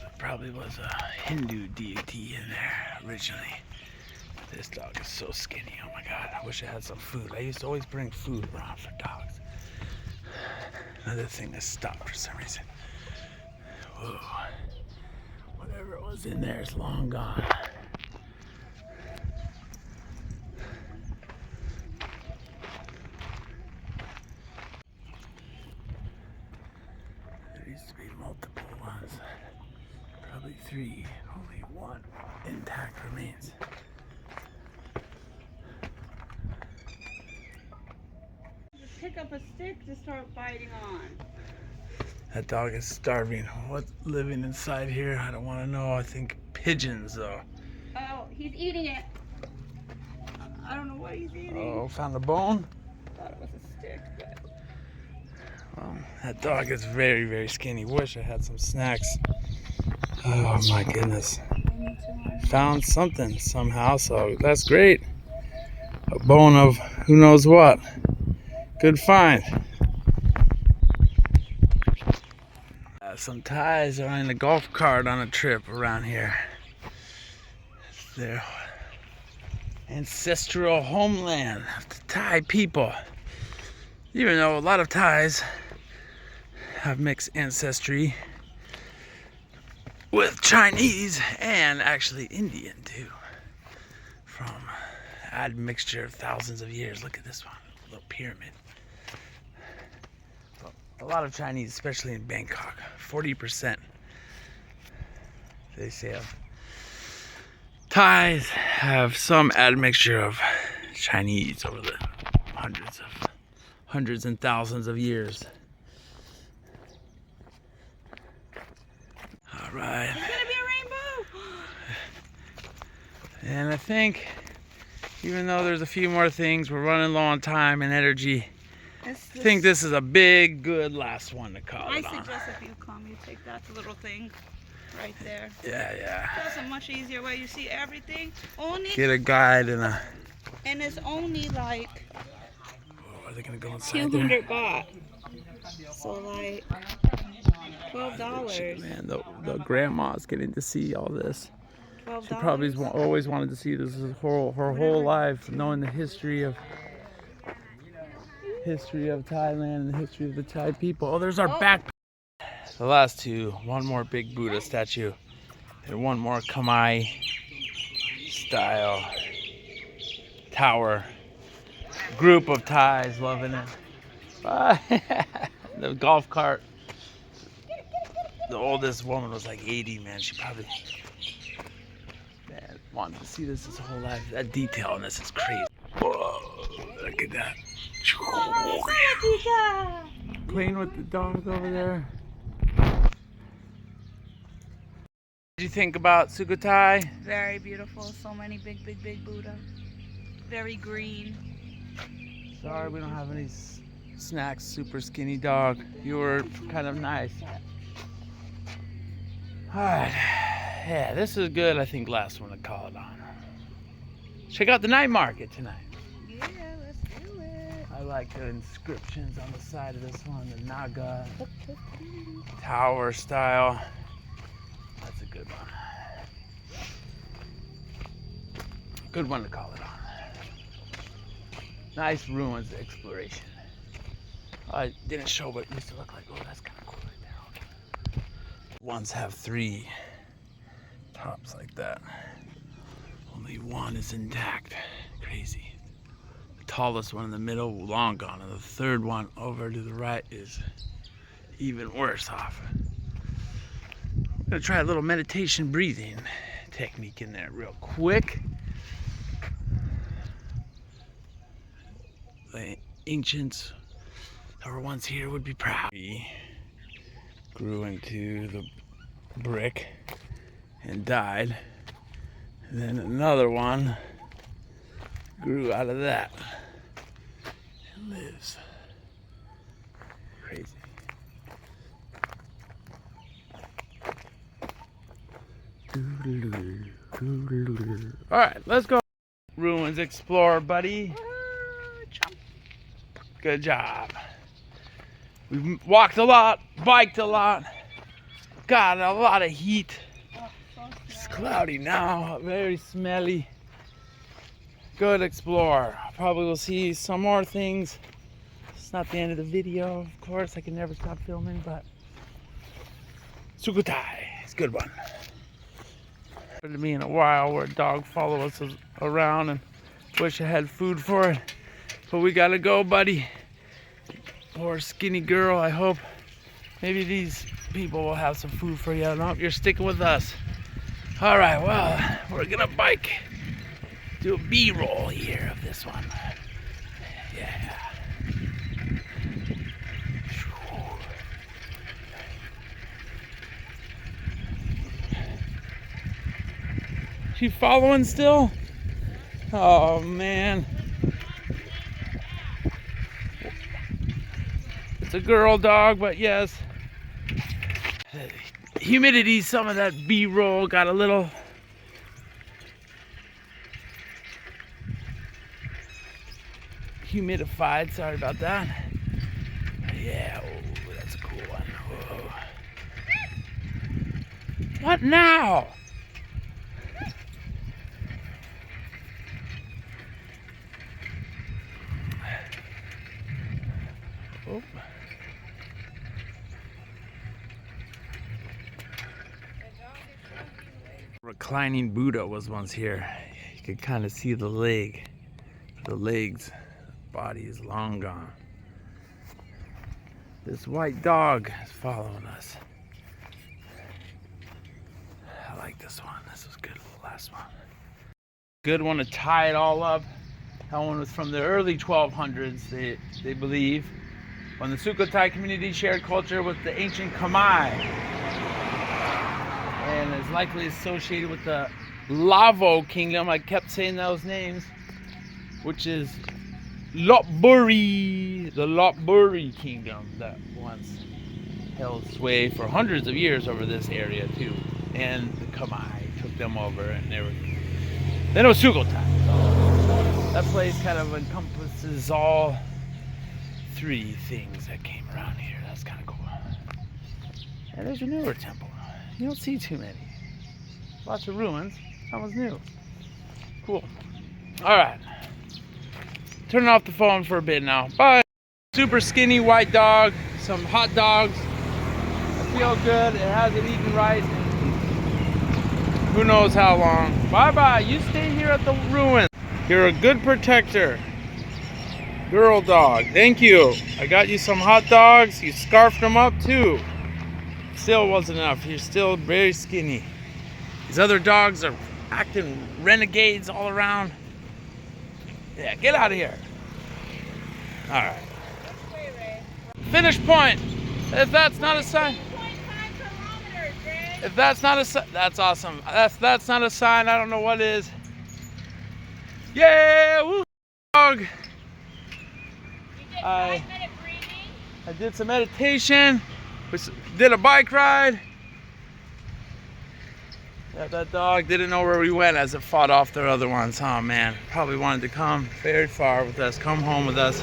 [SPEAKER 1] There probably was a Hindu deity in there originally. This dog is so skinny. Oh my God, I wish I had some food. I used to always bring food around for dogs. Another thing that stopped for some reason. Whoa. Whatever it was in there is long gone. There used to be multiple ones. Probably 3. Only one intact remains.
[SPEAKER 2] Just pick up a stick to start biting on.
[SPEAKER 1] That dog is starving. What's living inside here? I don't want to know. I think pigeons, though.
[SPEAKER 2] Oh, he's eating it. I don't know what he's eating.
[SPEAKER 1] Oh, found a bone?
[SPEAKER 2] I thought it was a stick, but
[SPEAKER 1] That dog is very, very skinny. Wish I had some snacks. Oh my goodness. Found something somehow, so that's great. A bone of who knows what. Good find. Some Thais are in a golf cart on a trip around here. It's their ancestral homeland of the Thai people. Even though a lot of Thais have mixed ancestry with Chinese and actually Indian too. From a mixture of thousands of years. Look at this one, little pyramid. A lot of Chinese, especially in Bangkok. 40% they say of Thais have some admixture of Chinese over the hundreds and thousands of years. All right.
[SPEAKER 2] There's gonna be a rainbow.
[SPEAKER 1] And I think, even though there's a few more things, we're running low on time and energy. I think this is a big, good last one to call it on.
[SPEAKER 2] I suggest if you come, you take that little thing right there.
[SPEAKER 1] Yeah.
[SPEAKER 2] That's a much easier way. You see everything. Only.
[SPEAKER 1] Get a guide and a.
[SPEAKER 2] And it's only like.
[SPEAKER 1] Oh, are they gonna go inside
[SPEAKER 2] 200 baht. So like $12.
[SPEAKER 1] Man, the grandma's getting to see all this.
[SPEAKER 2] $12.
[SPEAKER 1] She probably always wanted to see this her whole life, knowing the history of Thailand and the history of the Thai people. Oh, there's our backpack. The last two, one more big Buddha statue and one more Chang Mai style tower. Group of Thais loving it. The golf cart. The oldest woman was like 80, man. She probably wanted to see this his whole life. That detail on this is crazy. Whoa, look at that. Playing with the dog over there. What did you think about Sukhothai?
[SPEAKER 2] Very beautiful. So many big Buddha. Very green.
[SPEAKER 1] Sorry we don't have any snacks. Super skinny dog. You were kind of nice. Alright. Yeah, this is good. I think last one to call it on. Check out the night market tonight.
[SPEAKER 2] Yeah, let's do it.
[SPEAKER 1] I like the inscriptions on the side of this one. The Naga tower style. That's a good one. Good one to call it on. Nice ruins exploration. I didn't show what it used to look like. Oh, that's kind of cool right there. Ones have 3 tops like that. Only one is intact. Crazy. The tallest one in the middle, long gone, and the third one over to the right is even worse off. I'm gonna try a little meditation breathing technique in there real quick. The ancients that were once here would be proud. We grew into the brick and died. And then another one grew out of that and lives. Crazy. All right, let's go. Ruins explore, buddy. Good job. We've walked a lot, biked a lot, got a lot of heat. It's cloudy now, very smelly. Good explorer. Probably will see some more things. It's not the end of the video, of course. I can never stop filming, but Sukhothai is a good one. To me in a while where a dog follows us around and wish I had food for it. But we gotta go, buddy. Poor skinny girl, I hope maybe these people will have some food for you. I hope you're sticking with us. All right, well, we're gonna bike. Do a B-roll here of this one. Yeah. She following still? Oh man. It's a girl dog, but yes. Humidity, some of that B-roll got a little humidified. Sorry about that. Yeah, oh, that's a cool one. Whoa. What now? Oh. Reclining Buddha was once here. You could kind of see the legs. The body is long gone. This white dog is following us. I like this one. This was good. The last one. Good one to tie it all up. That one was from the early 1200s, they believe, when the Sukhothai community shared culture with the ancient Chang Mai, and is likely associated with the Lavo kingdom. I kept saying those names, which is Lopburi, the Lopburi kingdom that once held sway for hundreds of years over this area too. And the Khmer took them over, and then it was Sukhothai. That place kind of encompasses all three things that came around here. That's kind of cool. And there's a newer temple. You don't see too many. Lots of ruins. That was new. Cool. All right. Turning off the phone for a bit now. Bye. Super skinny white dog. Some hot dogs. I feel good. It hasn't eaten right. Who knows how long. Bye-bye. You stay here at the ruins. You're a good protector. Girl dog. Thank you. I got you some hot dogs. You scarfed them up too. Still wasn't enough. You're still very skinny. These other dogs are acting renegades all around. Yeah, get out of here. All right. Finish point. If that's not a sign. If that's not a sign, that's awesome. That's not a sign. I don't know what is. Yeah, woo dog.
[SPEAKER 2] You did 5-minute breathing?
[SPEAKER 1] I did some meditation. Did a bike ride. Yeah, that dog didn't know where we went as it fought off the other ones. Oh man, probably wanted to come very far with us, come home with us.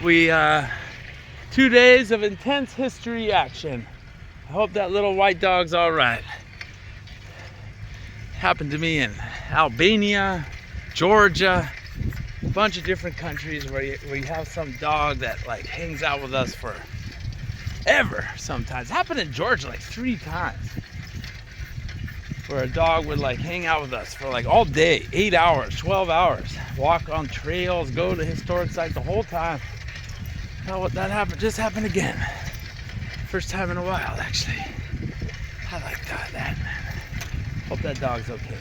[SPEAKER 1] We 2 days of intense history action. I hope that little white dog's all right. Happened to me in Albania, Georgia, a bunch of different countries where you have some dog that like hangs out with us for ever sometimes. It happened in Georgia like 3 times, where a dog would like hang out with us for like all day, 8 hours, 12 hours, walk on trails, go to historic sites the whole time. Oh, what that happened just happened again. First time in a while, actually. I like that, man. Hope that dog's okay.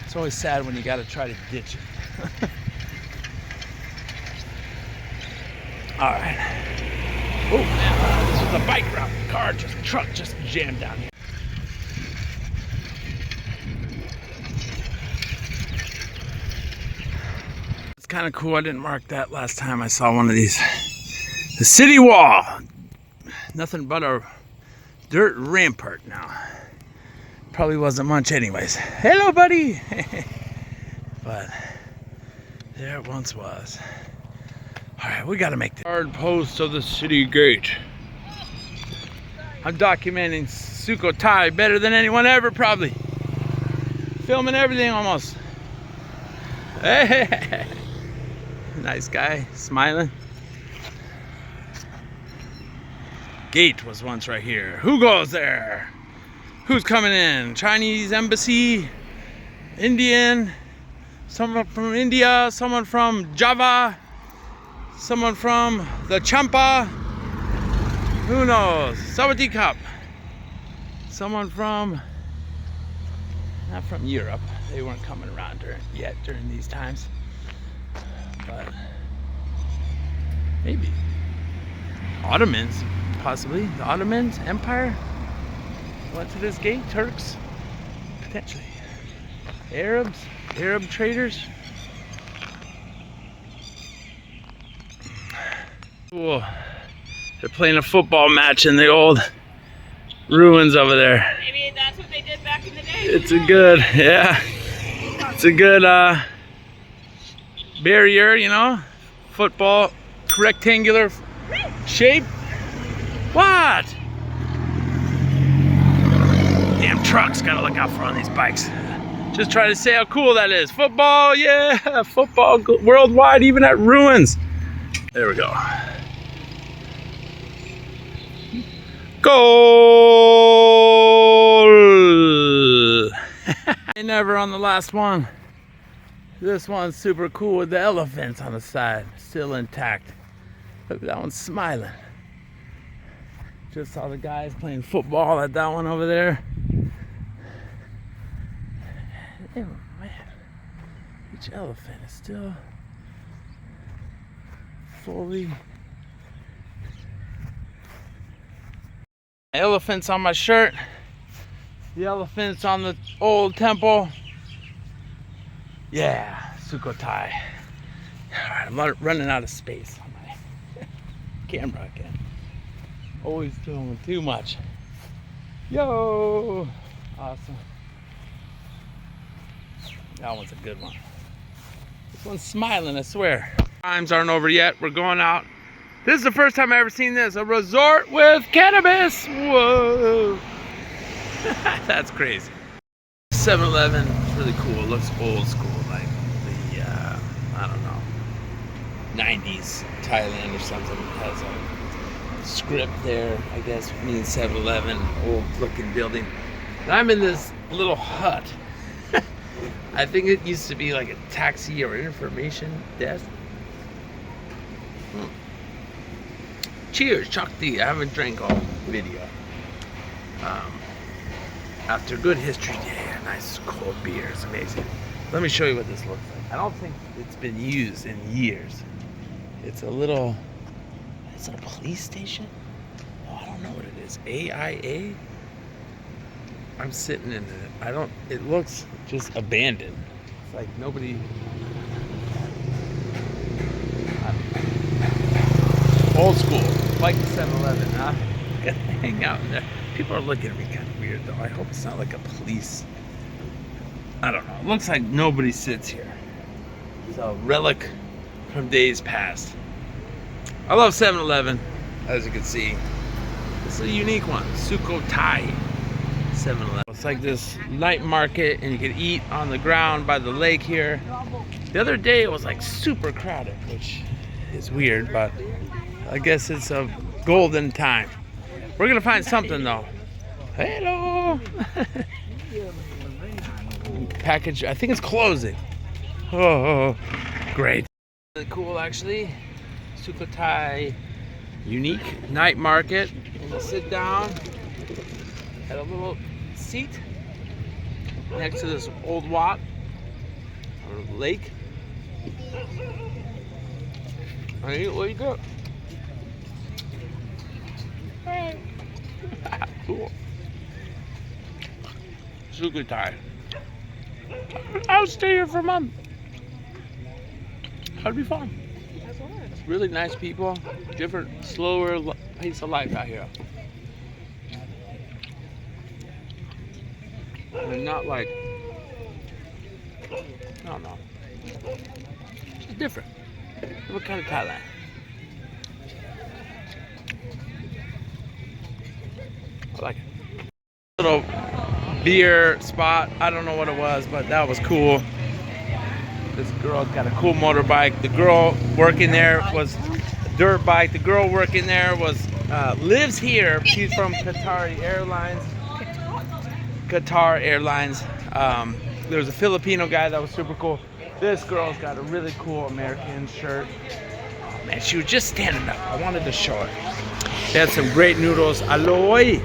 [SPEAKER 1] It's always sad when you gotta try to ditch it. All right. Oh man, this was a bike route. Truck just jammed down here. It's kind of cool. I didn't mark that last time I saw one of these. The city wall. Nothing but a dirt rampart now. Probably wasn't much anyways. Hello, buddy. But there it once was. All right, we gotta make the hard post of the city gate. I'm documenting Sukhothai better than anyone ever, probably. Filming everything almost. Hey, nice guy, smiling. Gate was once right here. Who goes there? Who's coming in? Chinese embassy? Indian? Someone from India? Someone from Java? Someone from the Champa? Who knows? Sawadee Cup. Someone from, not from Europe. They weren't coming around during these times. But maybe. Ottomans, possibly. The Ottomans Empire went to this gate. Turks, potentially. Arabs, Arab traders. Cool. They're playing a football match in the old ruins over there.
[SPEAKER 2] Maybe that's what they did back in the day.
[SPEAKER 1] It's a good, yeah. It's a good barrier, you know. Football, rectangular shape. What? Damn trucks, gotta look out for on these bikes. Just trying to say how cool that is. Football, yeah, football worldwide, even at ruins. There we go. Goal! Never on the last one. This one's super cool with the elephants on the side, still intact. Look, that one's smiling. Just saw the guys playing football at that one over there. Oh, man, each elephant is still fully. Elephants on my shirt. The elephants on the old temple. Yeah, Sukhothai. Alright, I'm running out of space on my camera again. Always doing too much. Yo! Awesome. That one's a good one. This one's smiling, I swear. Times aren't over yet. We're going out. This is the first time I've ever seen this. A resort with cannabis. Whoa. That's crazy. 7-Eleven is really cool. It looks old school, like the, I don't know, 90s Thailand or something. It has a script there, I guess, means 7-Eleven, old looking building. And I'm in this little hut. I think it used to be like a taxi or information desk. Cheers, Chuck D. I haven't drank all video. After a good history day, a nice cold beer is amazing. Let me show you what this looks like. I don't think it's been used in years. It's a little, is it a police station? Oh, I don't know what it is. AIA? I'm sitting in it. It looks just abandoned. It's like nobody. Old school, like the 7-Eleven, huh? Gotta hang out in there. People are looking at me kind of weird though. I hope it's not like a police. I don't know. It looks like nobody sits here. It's a relic from days past. I love 7-Eleven, as you can see. It's a unique one. Sukhothai 7-Eleven. It's like this night market, and you can eat on the ground by the lake here. The other day it was like super crowded, which is weird, but I guess it's a golden time. We're gonna find something though. Hello. Package. I think it's closing. Oh, great. Really cool, actually. Sukhothai, unique night market. We'll sit down at a little seat next to this old wat or lake. What do you do? Cool. Sukhothai. I'll stay here for a month. That'd be fun. Really nice people. Different, slower pace of life out here. And not like, I don't know. It's different. What kind of Thailand? I like it. Little beer spot. I don't know what it was, but that was cool. This girl's got a cool motorbike. The girl working there was a dirt bike. The girl working there was lives here. She's from Qatar Airlines. Qatar Airlines. There was a Filipino guy that was super cool. This girl's got a really cool American shirt. Oh man, she was just standing up. I wanted to show her. They had some great noodles. Aloy.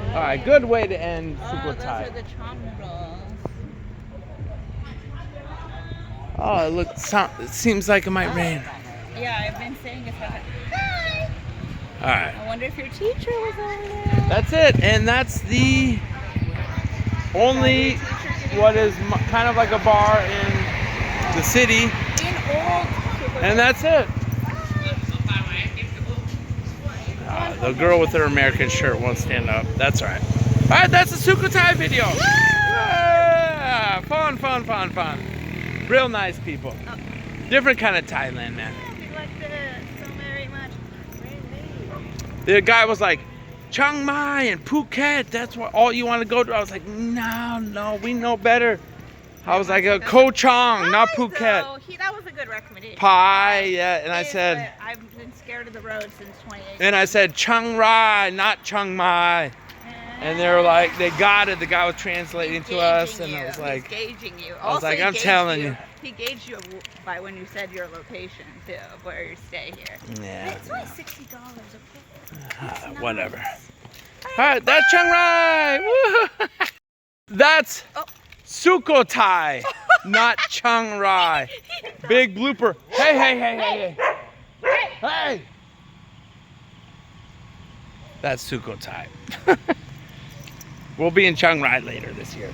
[SPEAKER 1] All right, good way to end Sukhothai.
[SPEAKER 2] Those are the chom noodles.
[SPEAKER 1] Oh, it seems like it might rain.
[SPEAKER 2] Yeah, I've been saying it. Hi.
[SPEAKER 1] All right.
[SPEAKER 2] I wonder if your teacher was over there.
[SPEAKER 1] That's it, and that's the only what is kind of like a bar in the city.
[SPEAKER 2] In old.
[SPEAKER 1] And that's it. The girl with her American shirt won't stand up. That's all right. All right, that's the Sukhothai video. Yeah, fun, fun, fun, fun. Real nice people. Different kind of Thailand, man.
[SPEAKER 2] We liked it so very much.
[SPEAKER 1] The guy was like, Chang Mai and Phuket, that's what all you want to go to. I was like, no, we know better. I was like, Koh Chang, not Phuket.
[SPEAKER 2] That was a good recommendation.
[SPEAKER 1] Pai, yeah, and I
[SPEAKER 2] But
[SPEAKER 1] said,
[SPEAKER 2] I've been scared of the road since 2018.
[SPEAKER 1] and I said Chiang Rai, not Chiang Mai. And they were like, they got it. The guy was translating to us, and I was like,
[SPEAKER 2] he's gauging you.
[SPEAKER 1] I was like, I'm telling you.
[SPEAKER 2] He gauged you by when you said your location too, of where you stay here.
[SPEAKER 1] Yeah.
[SPEAKER 2] It's only $60. Okay.
[SPEAKER 1] Whatever. All right, that's Chiang Rai. Woo! That's Sukhothai, not Chiang Rai. Big blooper. Hey. Hey. That's Sukhothai. We'll be in Chiang Rai later this year.